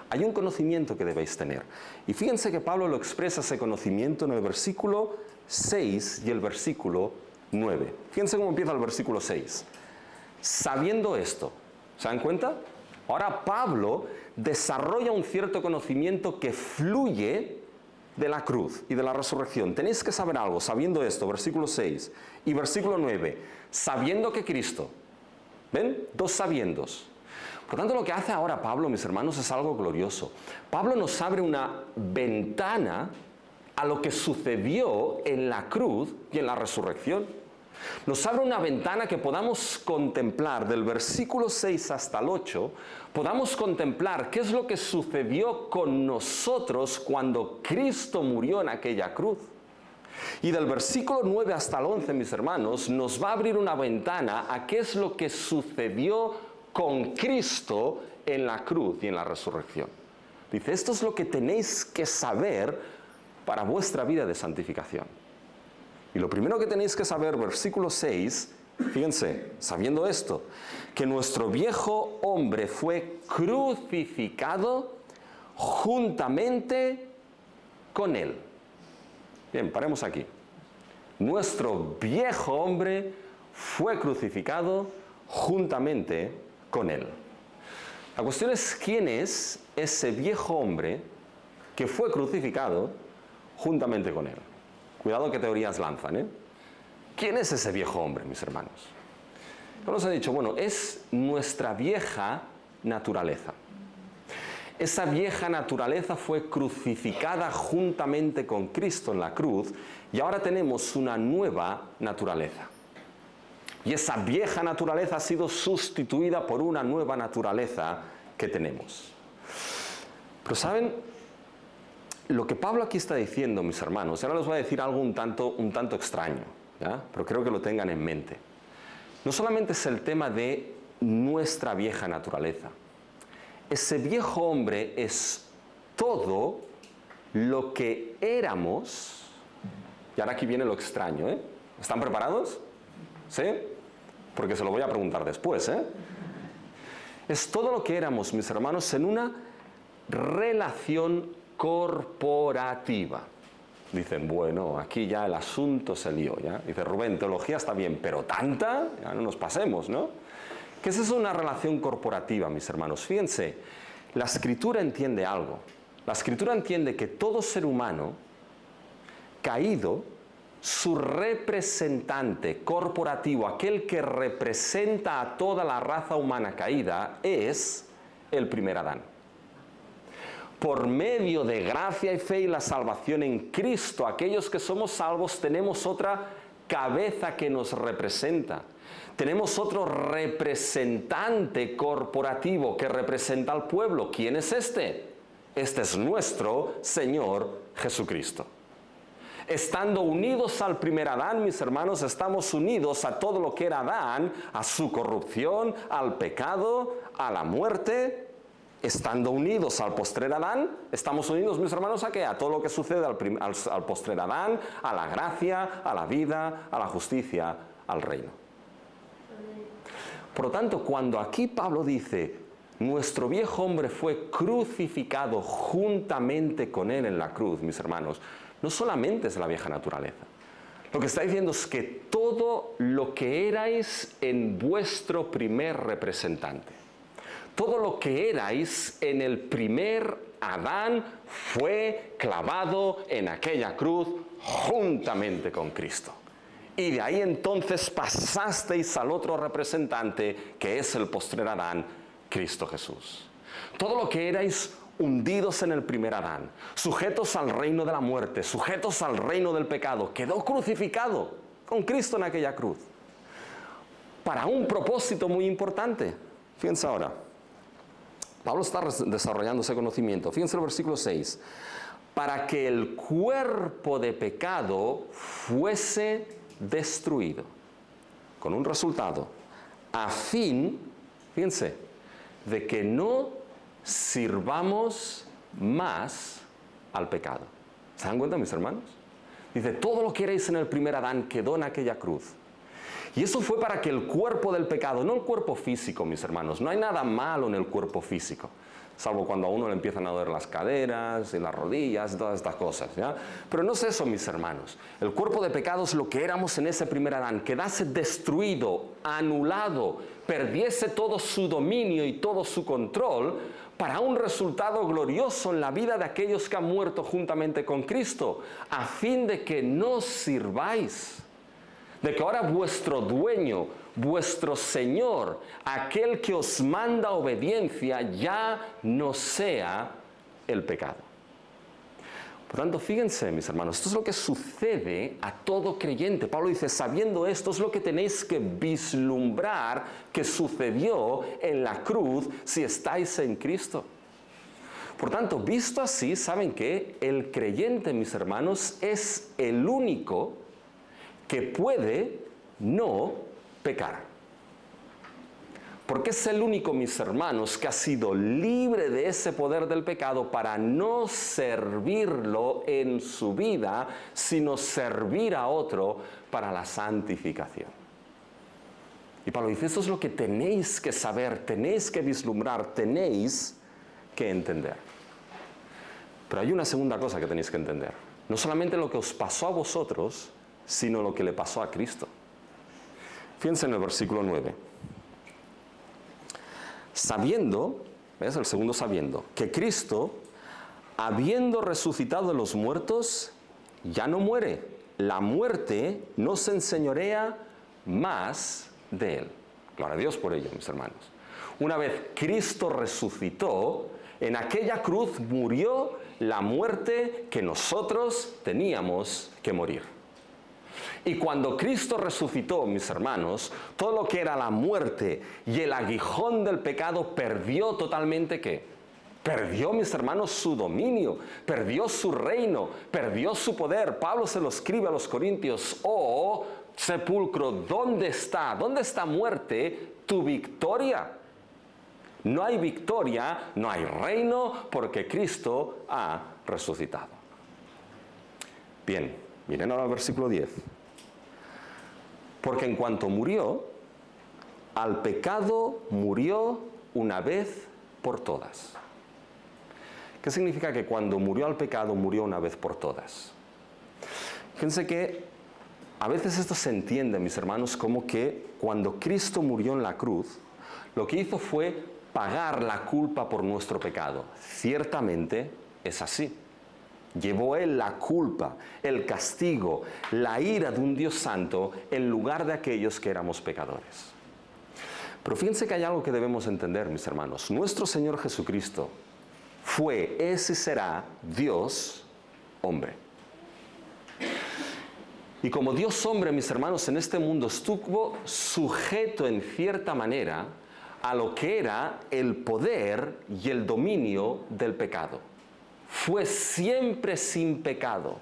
Hay un conocimiento que debéis tener. Y fíjense que Pablo lo expresa ese conocimiento en el versículo 6 y el versículo 9. Fíjense cómo empieza el versículo 6. Sabiendo esto, ¿se dan cuenta? Ahora Pablo desarrolla un cierto conocimiento que fluye de la cruz y de la resurrección. Tenéis que saber algo, sabiendo esto, versículo 6 y versículo 9, sabiendo que Cristo, ¿ven? Dos sabiendos. Por tanto, lo que hace ahora Pablo, mis hermanos, es algo glorioso. Pablo nos abre una ventana a lo que sucedió en la cruz y en la resurrección. Nos abre una ventana que podamos contemplar del versículo 6 hasta el 8, podamos contemplar qué es lo que sucedió con nosotros cuando Cristo murió en aquella cruz. Y del versículo 9 hasta el 11, mis hermanos, nos va a abrir una ventana a qué es lo que sucedió con Cristo en la cruz y en la resurrección. Dice, esto es lo que tenéis que saber para vuestra vida de santificación. Y lo primero que tenéis que saber, versículo 6, fíjense, sabiendo esto, que nuestro viejo hombre fue crucificado juntamente con él. Bien, paremos aquí. Nuestro viejo hombre fue crucificado juntamente con él. La cuestión es quién es ese viejo hombre que fue crucificado juntamente con él. Cuidado qué teorías lanzan, ¿eh? ¿Quién es ese viejo hombre, mis hermanos? Yo nos he dicho, bueno, es nuestra vieja naturaleza. Esa vieja naturaleza fue crucificada juntamente con Cristo en la cruz y ahora tenemos una nueva naturaleza. Y esa vieja naturaleza ha sido sustituida por una nueva naturaleza que tenemos. Pero ¿saben? Lo que Pablo aquí está diciendo, mis hermanos, ahora les voy a decir algo un tanto extraño, ¿ya? Pero creo que lo tengan en mente. No solamente es el tema de nuestra vieja naturaleza. Ese viejo hombre es todo lo que éramos. Y ahora aquí viene lo extraño, ¿eh? ¿Están preparados? ¿Sí? Porque se lo voy a preguntar después, ¿eh? Es todo lo que éramos, mis hermanos, en una relación corporativa. Dicen, bueno, aquí ya el asunto se lió, ¿ya? Dice, Rubén, teología está bien, pero tanta, ya no nos pasemos, ¿no? ¿Qué es eso, una relación corporativa, mis hermanos? Fíjense, la Escritura entiende algo. La Escritura entiende que todo ser humano caído, su representante corporativo, aquel que representa a toda la raza humana caída, es el primer Adán. Por medio de gracia y fe y la salvación en Cristo, aquellos que somos salvos tenemos otra cabeza que nos representa. Tenemos otro representante corporativo que representa al pueblo. ¿Quién es este? Este es nuestro Señor Jesucristo. Estando unidos al primer Adán, mis hermanos, estamos unidos a todo lo que era Adán, a su corrupción, al pecado, a la muerte. Estando unidos al postrer Adán, estamos unidos, mis hermanos, ¿a qué? A todo lo que sucede al postrer Adán, a la gracia, a la vida, a la justicia, al reino. Por lo tanto, cuando aquí Pablo dice, nuestro viejo hombre fue crucificado juntamente con él en la cruz, mis hermanos, no solamente es la vieja naturaleza. Lo que está diciendo es que todo lo que erais en vuestro primer representante, todo lo que erais en el primer Adán fue clavado en aquella cruz juntamente con Cristo. Y de ahí entonces pasasteis al otro representante que es el postrer Adán, Cristo Jesús. Todo lo que erais hundidos en el primer Adán, sujetos al reino de la muerte, sujetos al reino del pecado, quedó crucificado con Cristo en aquella cruz. Para un propósito muy importante. Fíjense ahora. Pablo está desarrollando ese conocimiento. Fíjense el versículo 6. Para que el cuerpo de pecado fuese destruido. Con un resultado. A fin, fíjense, de que no sirvamos más al pecado. ¿Se dan cuenta, mis hermanos? Dice, todo lo que erais en el primer Adán quedó en aquella cruz. Y eso fue para que el cuerpo del pecado, no el cuerpo físico, mis hermanos, no hay nada malo en el cuerpo físico, salvo cuando a uno le empiezan a doler las caderas y las rodillas y todas estas cosas, ¿ya? Pero no es eso, mis hermanos. El cuerpo de pecado es lo que éramos en ese primer Adán, quedase destruido, anulado, perdiese todo su dominio y todo su control para un resultado glorioso en la vida de aquellos que han muerto juntamente con Cristo, a fin de que nos sirváis. De que ahora vuestro dueño, vuestro Señor, aquel que os manda obediencia, ya no sea el pecado. Por tanto, fíjense, mis hermanos, esto es lo que sucede a todo creyente. Pablo dice, sabiendo esto, es lo que tenéis que vislumbrar que sucedió en la cruz si estáis en Cristo. Por tanto, visto así, ¿saben qué? El creyente, mis hermanos, es el único que puede no pecar. Porque es el único, mis hermanos, que ha sido libre de ese poder del pecado para no servirlo en su vida, sino servir a otro para la santificación. Y Pablo dice, eso es lo que tenéis que saber, tenéis que vislumbrar, tenéis que entender. Pero hay una segunda cosa que tenéis que entender. No solamente lo que os pasó a vosotros, sino lo que le pasó a Cristo. Fíjense en el versículo 9. Sabiendo, ¿ves? El segundo sabiendo, que Cristo, habiendo resucitado de los muertos, ya no muere. La muerte no se enseñorea más de él. Gloria a Dios por ello, mis hermanos. Una vez Cristo resucitó, en aquella cruz murió la muerte que nosotros teníamos que morir. Y cuando Cristo resucitó, mis hermanos, todo lo que era la muerte y el aguijón del pecado perdió totalmente, ¿qué? Perdió, mis hermanos, su dominio, perdió su reino, perdió su poder. Pablo se lo escribe a los Corintios, oh sepulcro, ¿dónde está? ¿Dónde está muerte tu victoria? No hay victoria, no hay reino, porque Cristo ha resucitado. Bien, miren ahora el versículo 10. Porque en cuanto murió, al pecado murió una vez por todas. ¿Qué significa que cuando murió al pecado murió una vez por todas? Fíjense que a veces esto se entiende, mis hermanos, como que cuando Cristo murió en la cruz, lo que hizo fue pagar la culpa por nuestro pecado. Ciertamente es así. Llevó Él la culpa, el castigo, la ira de un Dios santo en lugar de aquellos que éramos pecadores. Pero fíjense que hay algo que debemos entender, mis hermanos. Nuestro Señor Jesucristo fue, es y será Dios hombre. Y como Dios hombre, mis hermanos, en este mundo estuvo sujeto en cierta manera a lo que era el poder y el dominio del pecado. Fue siempre sin pecado,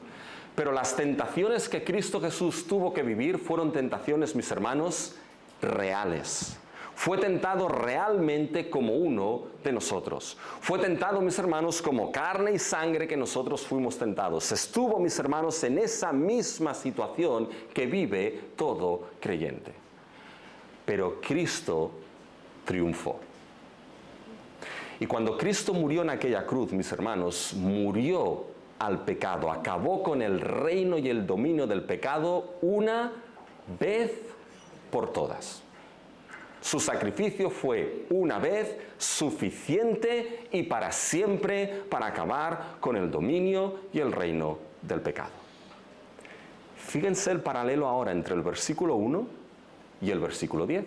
pero las tentaciones que Cristo Jesús tuvo que vivir fueron tentaciones, mis hermanos, reales. Fue tentado realmente como uno de nosotros. Fue tentado, mis hermanos, como carne y sangre que nosotros fuimos tentados. Estuvo, mis hermanos, en esa misma situación que vive todo creyente. Pero Cristo triunfó. Y cuando Cristo murió en aquella cruz, mis hermanos, murió al pecado, acabó con el reino y el dominio del pecado una vez por todas. Su sacrificio fue una vez suficiente y para siempre para acabar con el dominio y el reino del pecado. Fíjense el paralelo ahora entre el versículo 1 y el versículo 10.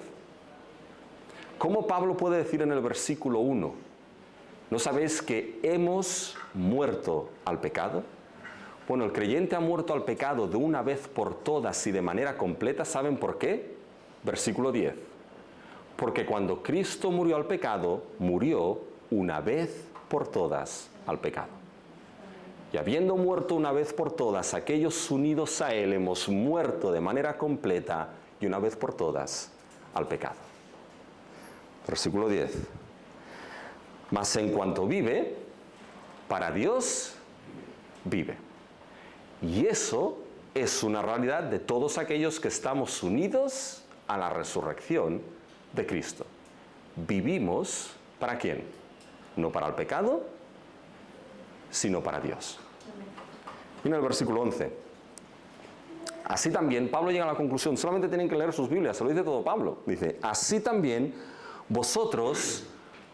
¿Cómo Pablo puede decir en el versículo 1, ¿no sabéis que hemos muerto al pecado? Bueno, el creyente ha muerto al pecado de una vez por todas y de manera completa. ¿Saben por qué? Versículo 10. Porque cuando Cristo murió al pecado, murió una vez por todas al pecado. Y habiendo muerto una vez por todas, aquellos unidos a Él hemos muerto de manera completa y una vez por todas al pecado. Versículo 10. Mas en cuanto vive, para Dios vive. Y eso es una realidad de todos aquellos que estamos unidos a la resurrección de Cristo. Vivimos, ¿para quién? No para el pecado, sino para Dios. Mira el versículo 11. Así también, Pablo llega a la conclusión, solamente tienen que leer sus Biblias, se lo dice todo Pablo. Dice, así también vosotros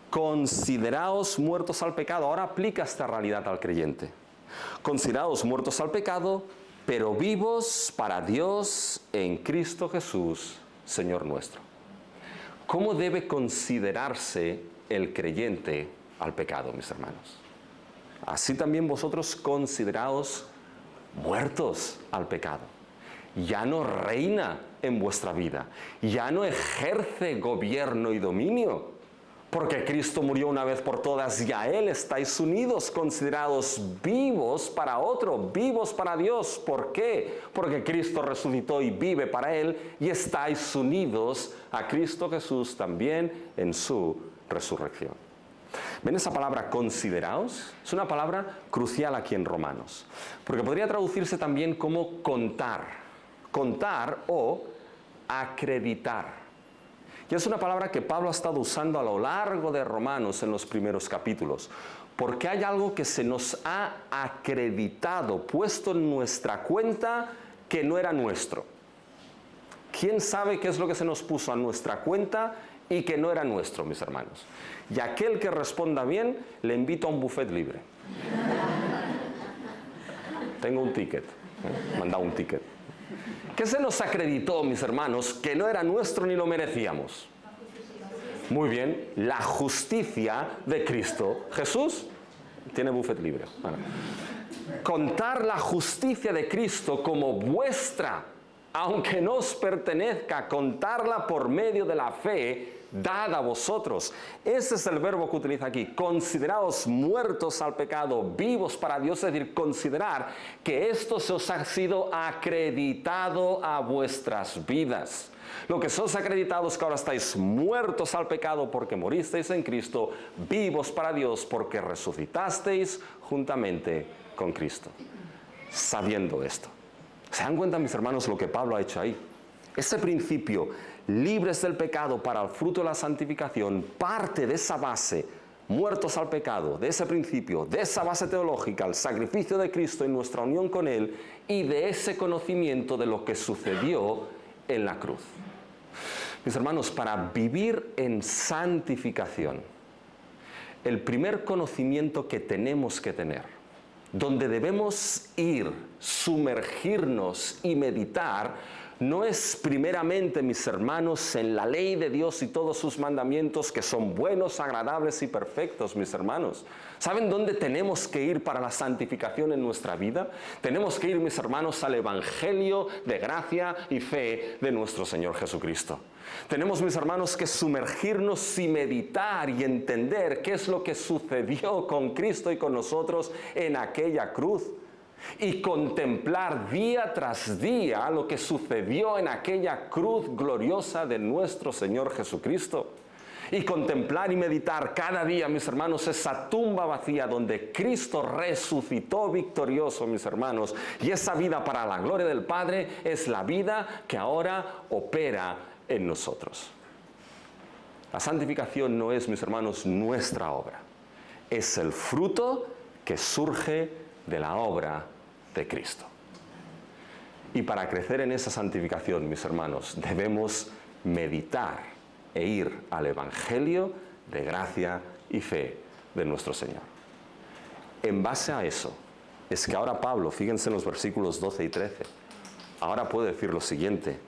consideraos muertos al pecado. Ahora aplica esta realidad al creyente. Consideraos muertos al pecado, pero vivos para Dios en Cristo Jesús, Señor nuestro. ¿Cómo debe considerarse el creyente al pecado, mis hermanos? Así también vosotros consideraos muertos al pecado. Ya no reina en vuestra vida, ya no ejerce gobierno y dominio, porque Cristo murió una vez por todas y a Él estáis unidos, considerados vivos para otro, vivos para Dios. ¿Por qué? Porque Cristo resucitó y vive para Él y estáis unidos a Cristo Jesús también en su resurrección. ¿Ven esa palabra consideraos? Es una palabra crucial aquí en Romanos, porque podría traducirse también como contar, contar o acreditar. Y es una palabra que Pablo ha estado usando a lo largo de Romanos en los primeros capítulos, porque hay algo que se nos ha acreditado, puesto en nuestra cuenta que no era nuestro. ¿Quién sabe qué es lo que se nos puso a nuestra cuenta y que no era nuestro, mis hermanos? Y aquel que responda bien, le invito a un buffet libre. Tengo un ticket, mandado un ticket. ¿Qué se nos acreditó, mis hermanos, que no era nuestro ni lo merecíamos? Muy bien, la justicia de Cristo Jesús. Tiene buffet libre. Bueno. Contar la justicia de Cristo como vuestra, aunque no os pertenezca, contarla por medio de la fe dada a vosotros. Ese es el verbo que utiliza aquí. Consideraos muertos al pecado, vivos para Dios, es decir, considerar que esto se os ha sido acreditado a vuestras vidas. Lo que se os ha acreditado es que ahora estáis muertos al pecado porque moristeis en Cristo, vivos para Dios porque resucitasteis juntamente con Cristo. Sabiendo esto. ¿Se dan cuenta, mis hermanos, lo que Pablo ha hecho ahí? Ese principio, libres del pecado para el fruto de la santificación, parte de esa base, muertos al pecado, de ese principio, de esa base teológica, el sacrificio de Cristo en nuestra unión con Él y de ese conocimiento de lo que sucedió en la cruz. Mis hermanos, para vivir en santificación, el primer conocimiento que tenemos que tener, donde debemos ir, sumergirnos y meditar, no es primeramente, mis hermanos, en la ley de Dios y todos sus mandamientos que son buenos, agradables y perfectos, mis hermanos. ¿Saben dónde tenemos que ir para la santificación en nuestra vida? Tenemos que ir, mis hermanos, al Evangelio de gracia y fe de nuestro Señor Jesucristo. Tenemos, mis hermanos, que sumergirnos y meditar y entender qué es lo que sucedió con Cristo y con nosotros en aquella cruz. Y contemplar día tras día lo que sucedió en aquella cruz gloriosa de nuestro Señor Jesucristo. Y contemplar y meditar cada día, mis hermanos, esa tumba vacía donde Cristo resucitó victorioso, mis hermanos. Y esa vida para la gloria del Padre es la vida que ahora opera en nosotros. La santificación no es, mis hermanos, nuestra obra. Es el fruto que surge de la obra de Cristo. Y para crecer en esa santificación, mis hermanos, debemos meditar e ir al Evangelio de gracia y fe de nuestro Señor. En base a eso, es que ahora Pablo, fíjense en los versículos 12 y 13, ahora puede decir lo siguiente: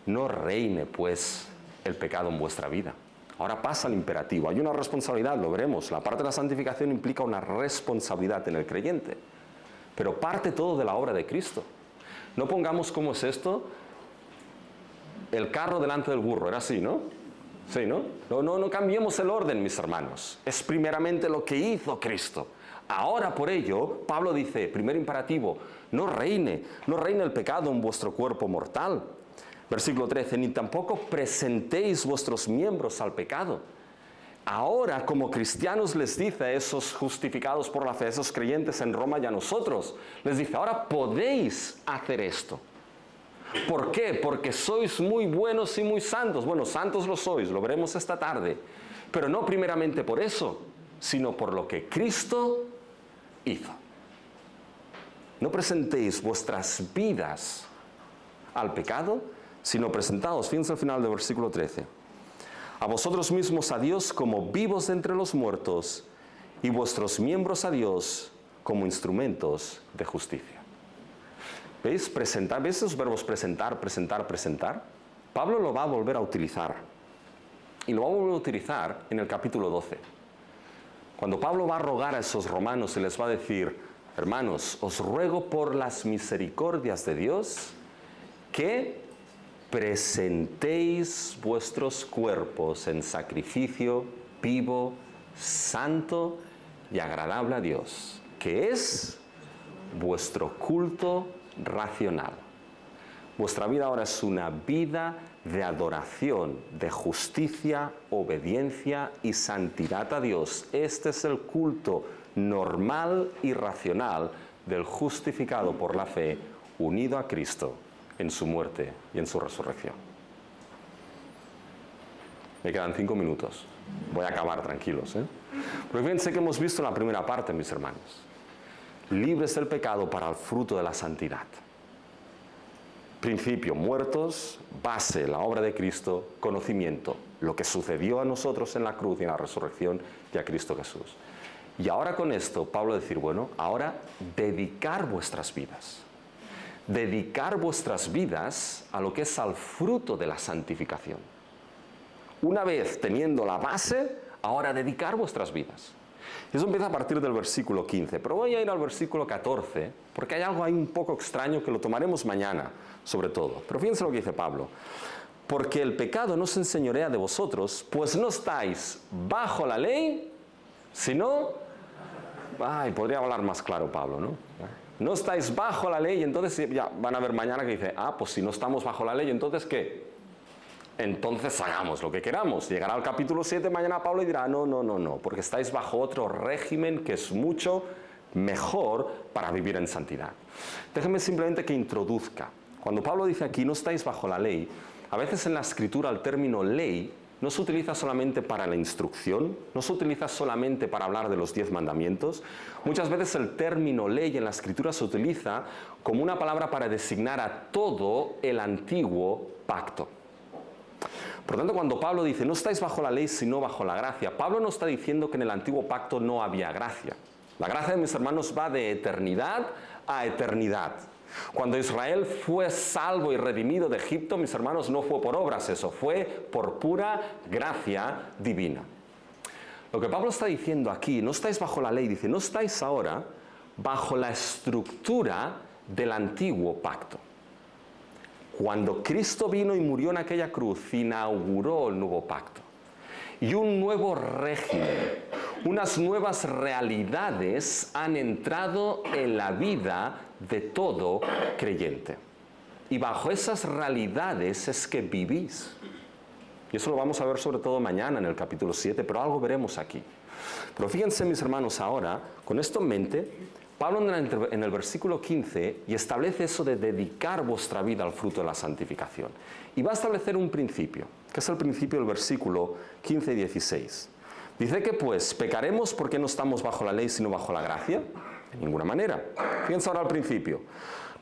no reine pues el pecado en vuestra vida. Ahora pasa el imperativo, hay una responsabilidad, lo veremos. La parte de la santificación implica una responsabilidad en el creyente, pero parte todo de la obra de Cristo. No pongamos, ¿cómo es esto? El carro delante del burro, era así, ¿no? Sí, ¿no? No cambiemos el orden, mis hermanos. Es primeramente lo que hizo Cristo. Ahora por ello, Pablo dice, primer imperativo, no reine el pecado en vuestro cuerpo mortal. Versículo 13, ni tampoco presentéis vuestros miembros al pecado. Ahora, como cristianos, les dice a esos justificados por la fe, a esos creyentes en Roma y a nosotros, les dice, ahora podéis hacer esto. ¿Por qué? Porque sois muy buenos y muy santos. Bueno, santos lo sois, lo veremos esta tarde. Pero no primeramente por eso, sino por lo que Cristo hizo. No presentéis vuestras vidas al pecado, sino presentaos, fíjense al final del versículo 13, a vosotros mismos a Dios como vivos de entre los muertos y vuestros miembros a Dios como instrumentos de justicia. ¿Veis? Presentar, ¿veis esos verbos presentar, presentar, presentar? Pablo lo va a volver a utilizar. Y lo va a volver a utilizar en el capítulo 12. Cuando Pablo va a rogar a esos romanos y les va a decir, hermanos, os ruego por las misericordias de Dios que presentéis vuestros cuerpos en sacrificio vivo, santo y agradable a Dios, que es vuestro culto racional. Vuestra vida ahora es una vida de adoración, de justicia, obediencia y santidad a Dios. Este es el culto normal y racional del justificado por la fe, unido a Cristo en su muerte y en su resurrección. Me quedan 5 minutos. Voy a acabar, tranquilos. Pero fíjense que hemos visto en la primera parte, mis hermanos. Libres del pecado para el fruto de la santidad. Principio, muertos, base, la obra de Cristo, conocimiento, lo que sucedió a nosotros en la cruz y en la resurrección y a Cristo Jesús. Y ahora con esto, Pablo decir, bueno, ahora dedicar vuestras vidas. Dedicar vuestras vidas a lo que es al fruto de la santificación. Una vez teniendo la base, ahora dedicar vuestras vidas. Eso empieza a partir del versículo 15, pero voy a ir al versículo 14, porque hay algo ahí un poco extraño que lo tomaremos mañana, sobre todo. Pero fíjense lo que dice Pablo. Porque el pecado no se enseñorea de vosotros, pues no estáis bajo la ley, sino... podría hablar más claro Pablo, ¿no? No estáis bajo la ley, entonces ya van a ver mañana que dice, pues si no estamos bajo la ley, entonces ¿qué? Entonces hagamos lo que queramos. Llegará al capítulo 7 mañana Pablo y dirá, no, porque estáis bajo otro régimen que es mucho mejor para vivir en santidad. Déjenme simplemente que introduzca. Cuando Pablo dice aquí, no estáis bajo la ley, a veces en la escritura el término ley no se utiliza solamente para la instrucción, no se utiliza solamente para hablar de los 10 mandamientos. Muchas veces el término ley en la escritura se utiliza como una palabra para designar a todo el antiguo pacto. Por lo tanto, cuando Pablo dice, no estáis bajo la ley sino bajo la gracia, Pablo no está diciendo que en el antiguo pacto no había gracia. La gracia, mis hermanos, va de eternidad a eternidad. Cuando Israel fue salvo y redimido de Egipto, mis hermanos, no fue por obras eso, fue por pura gracia divina. Lo que Pablo está diciendo aquí, no estáis bajo la ley, dice, no estáis ahora bajo la estructura del antiguo pacto. Cuando Cristo vino y murió en aquella cruz, inauguró el nuevo pacto. Y un nuevo régimen, unas nuevas realidades han entrado en la vida de todo creyente. Y bajo esas realidades es que vivís. Y eso lo vamos a ver sobre todo mañana en el capítulo 7, pero algo veremos aquí. Pero fíjense, mis hermanos, ahora, con esto en mente, Pablo entra en el versículo 15 y establece eso de dedicar vuestra vida al fruto de la santificación. Y va a establecer un principio, que es el principio del versículo 15 y 16. Dice que pues, ¿pecaremos porque no estamos bajo la ley sino bajo la gracia? De ninguna manera. Fíjense ahora al principio.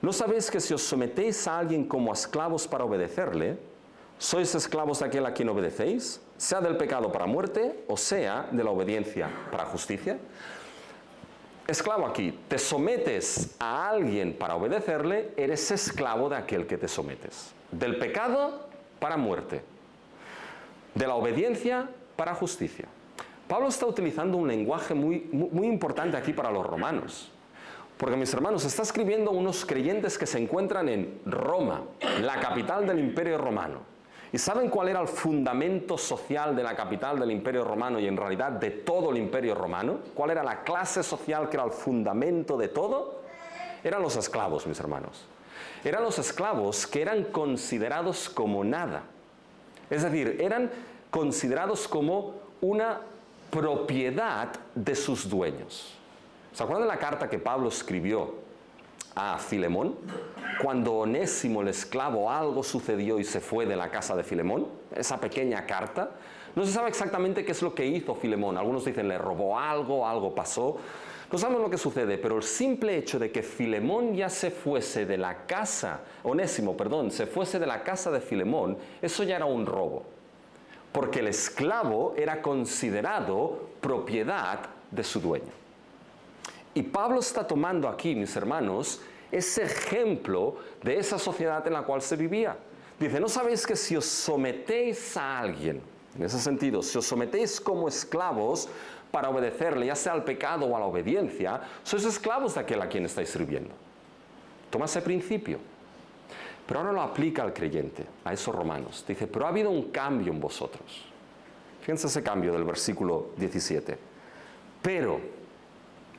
¿No sabéis que si os sometéis a alguien como a esclavos para obedecerle, sois esclavos de aquel a quien obedecéis, sea del pecado para muerte o sea de la obediencia para justicia? Esclavo aquí, te sometes a alguien para obedecerle, eres esclavo de aquel que te sometes. Del pecado para muerte, de la obediencia para justicia. Pablo está utilizando un lenguaje muy importante aquí para los romanos. Porque, mis hermanos, está escribiendo a unos creyentes que se encuentran en Roma, la capital del Imperio Romano. ¿Y saben cuál era el fundamento social de la capital del Imperio Romano y en realidad de todo el Imperio Romano? ¿Cuál era la clase social que era el fundamento de todo? Eran los esclavos, mis hermanos. Eran los esclavos que eran considerados como nada. Es decir, eran considerados como una propiedad de sus dueños. ¿Se acuerdan de la carta que Pablo escribió a Filemón? Cuando Onésimo, el esclavo, algo sucedió y se fue de la casa de Filemón, esa pequeña carta. No se sabe exactamente qué es lo que hizo Filemón. Algunos dicen le robó algo, algo pasó. No sabemos lo que sucede, pero el simple hecho de que Filemón ya se fuese de la casa, Onésimo, perdón, se fuese de la casa de Filemón, eso ya era un robo. Porque el esclavo era considerado propiedad de su dueño. Y Pablo está tomando aquí, mis hermanos, ese ejemplo de esa sociedad en la cual se vivía. Dice, ¿no sabéis que si os sometéis a alguien, en ese sentido, si os sometéis como esclavos para obedecerle, ya sea al pecado o a la obediencia, sois esclavos de aquel a quien estáis sirviendo? Toma ese principio. Pero ahora lo aplica al creyente, a esos romanos. Dice, pero ha habido un cambio en vosotros. Fíjense ese cambio del versículo 17. Pero,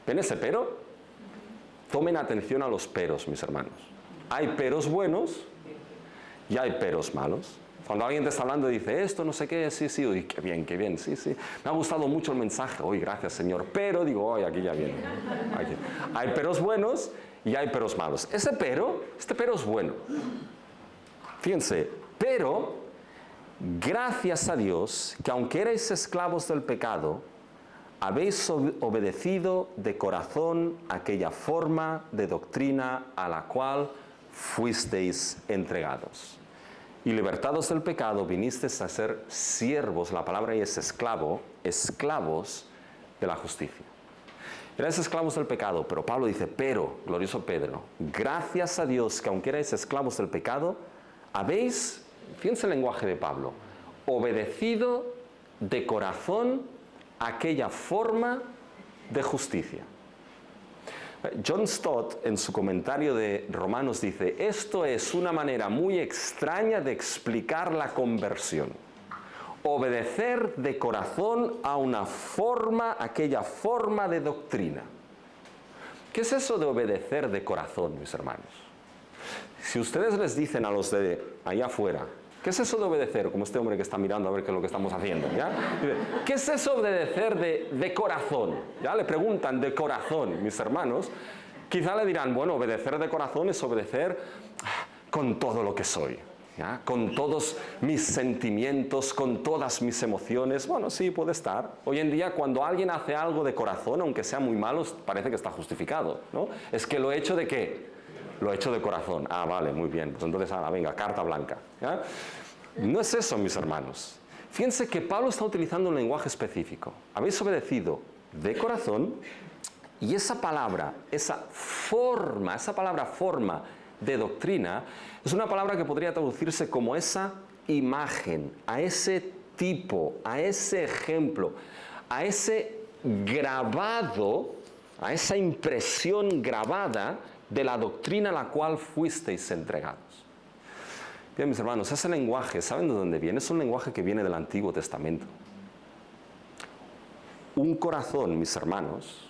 ¿ven ese pero? Tomen atención a los peros, mis hermanos. Hay peros buenos y hay peros malos. Cuando alguien te está hablando y dice, esto no sé qué, sí, uy, qué bien, sí. Me ha gustado mucho el mensaje, uy, gracias Señor. Pero, digo, uy, aquí ya viene. Aquí. Hay peros buenos y hay peros malos. Este pero es bueno. Fíjense, pero gracias a Dios que aunque erais esclavos del pecado, habéis obedecido de corazón aquella forma de doctrina a la cual fuisteis entregados. Y libertados del pecado, vinisteis a ser siervos, la palabra ahí es esclavo, esclavos de la justicia. Erais esclavos del pecado, pero Pablo dice, pero, glorioso Pedro, gracias a Dios que aunque erais esclavos del pecado, habéis, fíjense el lenguaje de Pablo, obedecido de corazón aquella forma de justicia. John Stott, en su comentario de Romanos, dice, esto es una manera muy extraña de explicar la conversión. Obedecer de corazón a una forma, aquella forma de doctrina. ¿Qué es eso de obedecer de corazón, mis hermanos? Si ustedes les dicen a los de allá afuera, ¿qué es eso de obedecer? Como este hombre que está mirando a ver qué es lo que estamos haciendo, ¿ya? ¿Qué es eso de obedecer de corazón? ¿Ya? Le preguntan de corazón, mis hermanos. Quizá le dirán, bueno, obedecer de corazón es obedecer con todo lo que soy, ¿ya? Con todos mis sentimientos, con todas mis emociones. Bueno, sí, puede estar. Hoy en día, cuando alguien hace algo de corazón, aunque sea muy malo, parece que está justificado, ¿no? Es que lo he hecho ¿de qué? Lo he hecho de corazón. Ah, vale, muy bien. Pues entonces, venga, carta blanca. ¿Ya? No es eso, mis hermanos. Fíjense que Pablo está utilizando un lenguaje específico. Habéis obedecido de corazón y esa palabra, esa palabra forma de doctrina, es una palabra que podría traducirse como esa imagen, a ese tipo, a ese ejemplo, a ese grabado, a esa impresión grabada de la doctrina a la cual fuisteis entregados. Bien, mis hermanos, ese lenguaje, ¿saben de dónde viene? Es un lenguaje que viene del Antiguo Testamento. Un corazón, mis hermanos,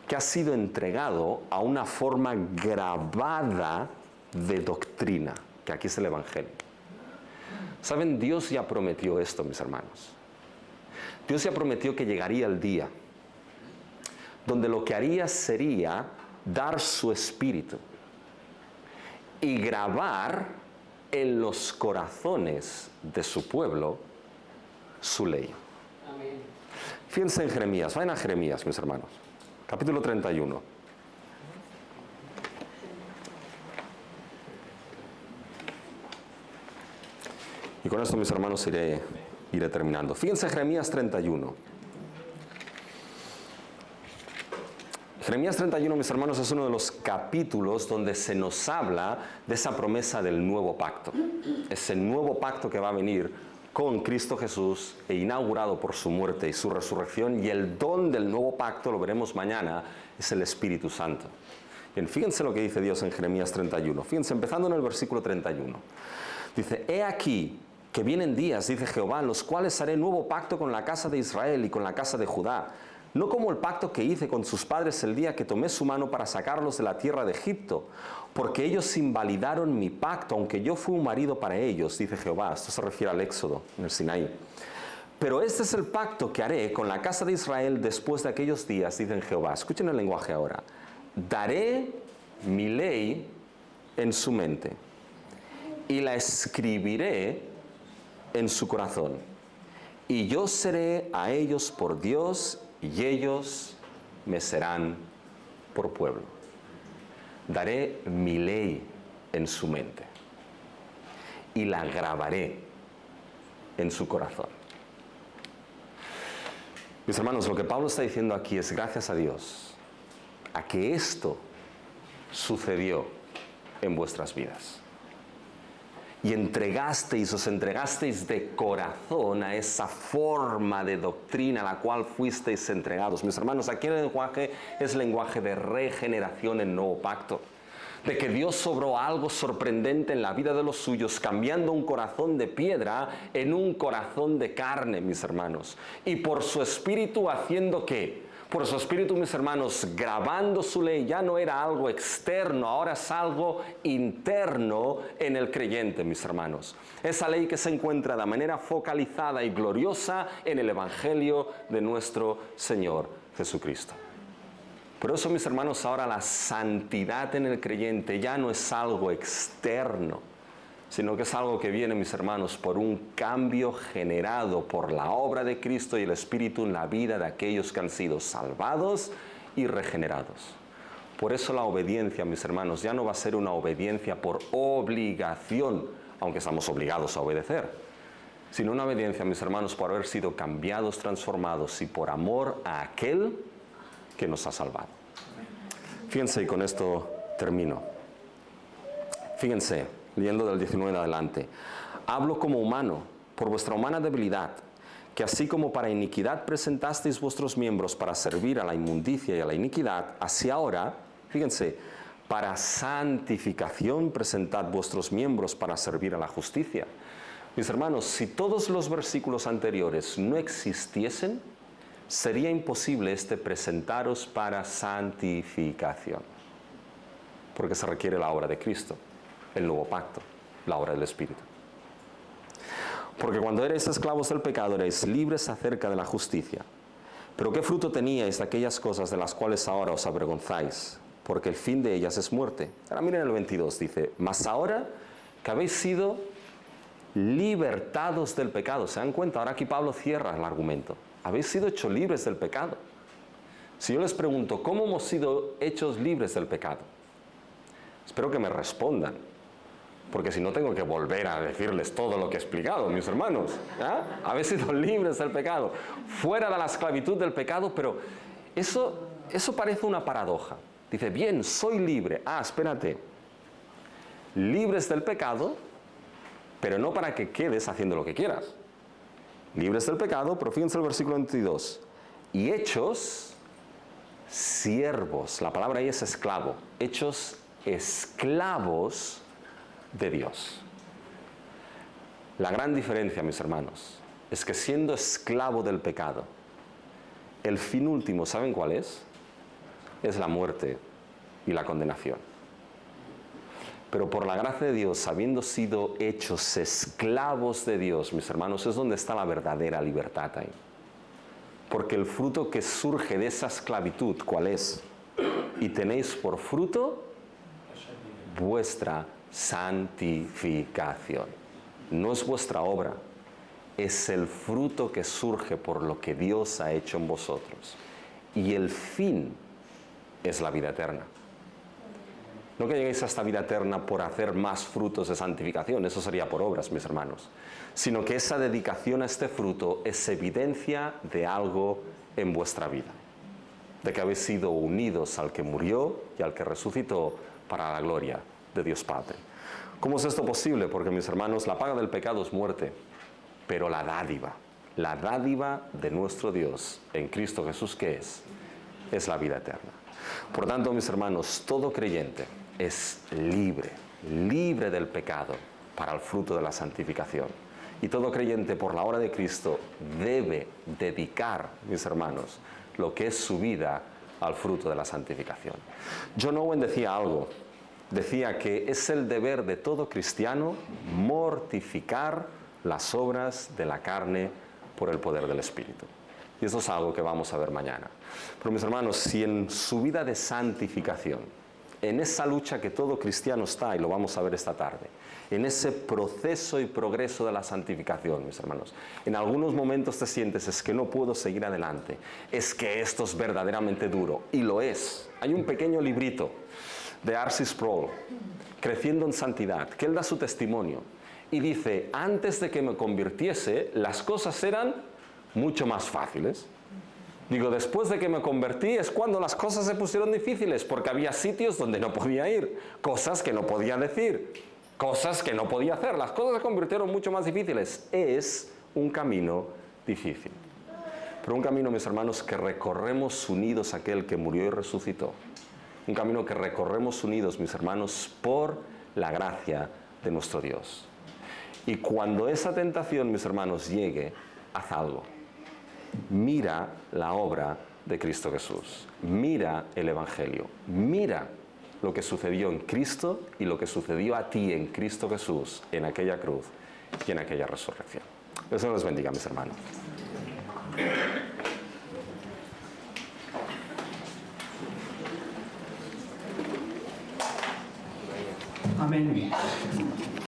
que ha sido entregado a una forma grabada de doctrina, que aquí es el Evangelio. ¿Saben? Dios ya prometió esto, mis hermanos. Dios ya prometió que llegaría el día donde lo que haría sería dar su espíritu y grabar en los corazones de su pueblo su ley. Amén. Fíjense en Jeremías, vayan a Jeremías, mis hermanos, capítulo 31. Y con esto, mis hermanos, iré terminando. Fíjense Jeremías 31. Jeremías 31, mis hermanos, es uno de los capítulos donde se nos habla de esa promesa del nuevo pacto. Ese nuevo pacto que va a venir con Cristo Jesús e inaugurado por su muerte y su resurrección, y el don del nuevo pacto, lo veremos mañana, es el Espíritu Santo. Bien, fíjense lo que dice Dios en Jeremías 31. Fíjense, empezando en el versículo 31. Dice, he aquí que vienen días, dice Jehová, en los cuales haré nuevo pacto con la casa de Israel y con la casa de Judá. No como el pacto que hice con sus padres el día que tomé su mano para sacarlos de la tierra de Egipto, porque ellos invalidaron mi pacto, aunque yo fui un marido para ellos, dice Jehová. Esto se refiere al Éxodo, en el Sinaí. Pero este es el pacto que haré con la casa de Israel después de aquellos días, dice Jehová. Escuchen el lenguaje ahora. Daré mi ley en su mente y la escribiré en su corazón. Y yo seré a ellos por Dios y ellos me serán por pueblo. Daré mi ley en su mente y la grabaré en su corazón. Mis hermanos, lo que Pablo está diciendo aquí es gracias a Dios a que esto sucedió en vuestras vidas. Y os entregasteis de corazón a esa forma de doctrina a la cual fuisteis entregados. Mis hermanos, aquí el lenguaje es lenguaje de regeneración en nuevo pacto. De que Dios obró algo sorprendente en la vida de los suyos, cambiando un corazón de piedra en un corazón de carne, mis hermanos. Y por su Espíritu haciendo ¿qué? Por su Espíritu, mis hermanos, grabando su ley, ya no era algo externo, ahora es algo interno en el creyente, mis hermanos. Esa ley que se encuentra de manera focalizada y gloriosa en el Evangelio de nuestro Señor Jesucristo. Por eso, mis hermanos, ahora la santidad en el creyente ya no es algo externo, sino que es algo que viene, mis hermanos, por un cambio generado por la obra de Cristo y el Espíritu en la vida de aquellos que han sido salvados y regenerados. Por eso la obediencia, mis hermanos, ya no va a ser una obediencia por obligación, aunque estamos obligados a obedecer, sino una obediencia, mis hermanos, por haber sido cambiados, transformados y por amor a aquel que nos ha salvado. Fíjense, y con esto termino. Fíjense, leyendo del 19 en adelante. Hablo como humano, por vuestra humana debilidad, que así como para iniquidad presentasteis vuestros miembros para servir a la inmundicia y a la iniquidad, así ahora, fíjense, para santificación presentad vuestros miembros para servir a la justicia. Mis hermanos, si todos los versículos anteriores no existiesen, sería imposible presentaros para santificación, porque se requiere la obra de Cristo, el nuevo pacto, la obra del Espíritu. Porque cuando erais esclavos del pecado, erais libres acerca de la justicia. Pero ¿qué fruto teníais de aquellas cosas de las cuales ahora os avergonzáis? Porque el fin de ellas es muerte. Ahora miren el 22, dice, mas ahora que habéis sido libertados del pecado. ¿Se dan cuenta? Ahora aquí Pablo cierra el argumento. Habéis sido hechos libres del pecado. Si yo les pregunto, ¿cómo hemos sido hechos libres del pecado? Espero que me respondan, porque si no tengo que volver a decirles todo lo que he explicado, mis hermanos. ¿Ah? Habéis sido libres del pecado, fuera de la esclavitud del pecado, pero eso parece una paradoja. Dice, bien, soy libre. Espérate. Libres del pecado, pero no para que quedes haciendo lo que quieras. Libres del pecado, pero fíjense el versículo 22. Y hechos siervos, la palabra ahí es esclavo, hechos esclavos de Dios. La gran diferencia, mis hermanos, es que siendo esclavo del pecado, el fin último, ¿saben cuál es? Es la muerte y la condenación. Pero por la gracia de Dios, habiendo sido hechos esclavos de Dios, mis hermanos, es donde está la verdadera libertad ahí. Porque el fruto que surge de esa esclavitud, ¿cuál es? Y tenéis por fruto vuestra santificación. No es vuestra obra, es el fruto que surge por lo que Dios ha hecho en vosotros. Y el fin es la vida eterna. No que lleguéis a esta vida eterna por hacer más frutos de santificación, eso sería por obras, mis hermanos, sino que esa dedicación a este fruto es evidencia de algo en vuestra vida, de que habéis sido unidos al que murió y al que resucitó para la gloria de Dios Padre. ¿Cómo es esto posible? Porque, mis hermanos, la paga del pecado es muerte, pero la dádiva de nuestro Dios en Cristo Jesús, ¿qué es? Es la vida eterna. Por tanto, mis hermanos, todo creyente es libre del pecado para el fruto de la santificación. Y todo creyente por la obra de Cristo debe dedicar, mis hermanos, lo que es su vida al fruto de la santificación. John Owen decía algo, decía que es el deber de todo cristiano mortificar las obras de la carne por el poder del Espíritu. Y eso es algo que vamos a ver mañana. Pero, mis hermanos, si en su vida de santificación en esa lucha que todo cristiano está, y lo vamos a ver esta tarde, en ese proceso y progreso de la santificación, mis hermanos. En algunos momentos te sientes, es que no puedo seguir adelante, es que esto es verdaderamente duro, y lo es. Hay un pequeño librito de R.C. Sproul, Creciendo en Santidad, que él da su testimonio, y dice, antes de que me convirtiese, las cosas eran mucho más fáciles. Digo, después de que me convertí es cuando las cosas se pusieron difíciles, porque había sitios donde no podía ir, cosas que no podía decir, cosas que no podía hacer. Las cosas se convirtieron mucho más difíciles. Es un camino difícil. Pero un camino, mis hermanos, que recorremos unidos a aquel que murió y resucitó. Un camino que recorremos unidos, mis hermanos, por la gracia de nuestro Dios. Y cuando esa tentación, mis hermanos, llegue, haz algo. Mira la obra de Cristo Jesús. Mira el Evangelio. Mira lo que sucedió en Cristo y lo que sucedió a ti en Cristo Jesús, en aquella cruz y en aquella resurrección. Dios nos bendiga, mis hermanos. Amén.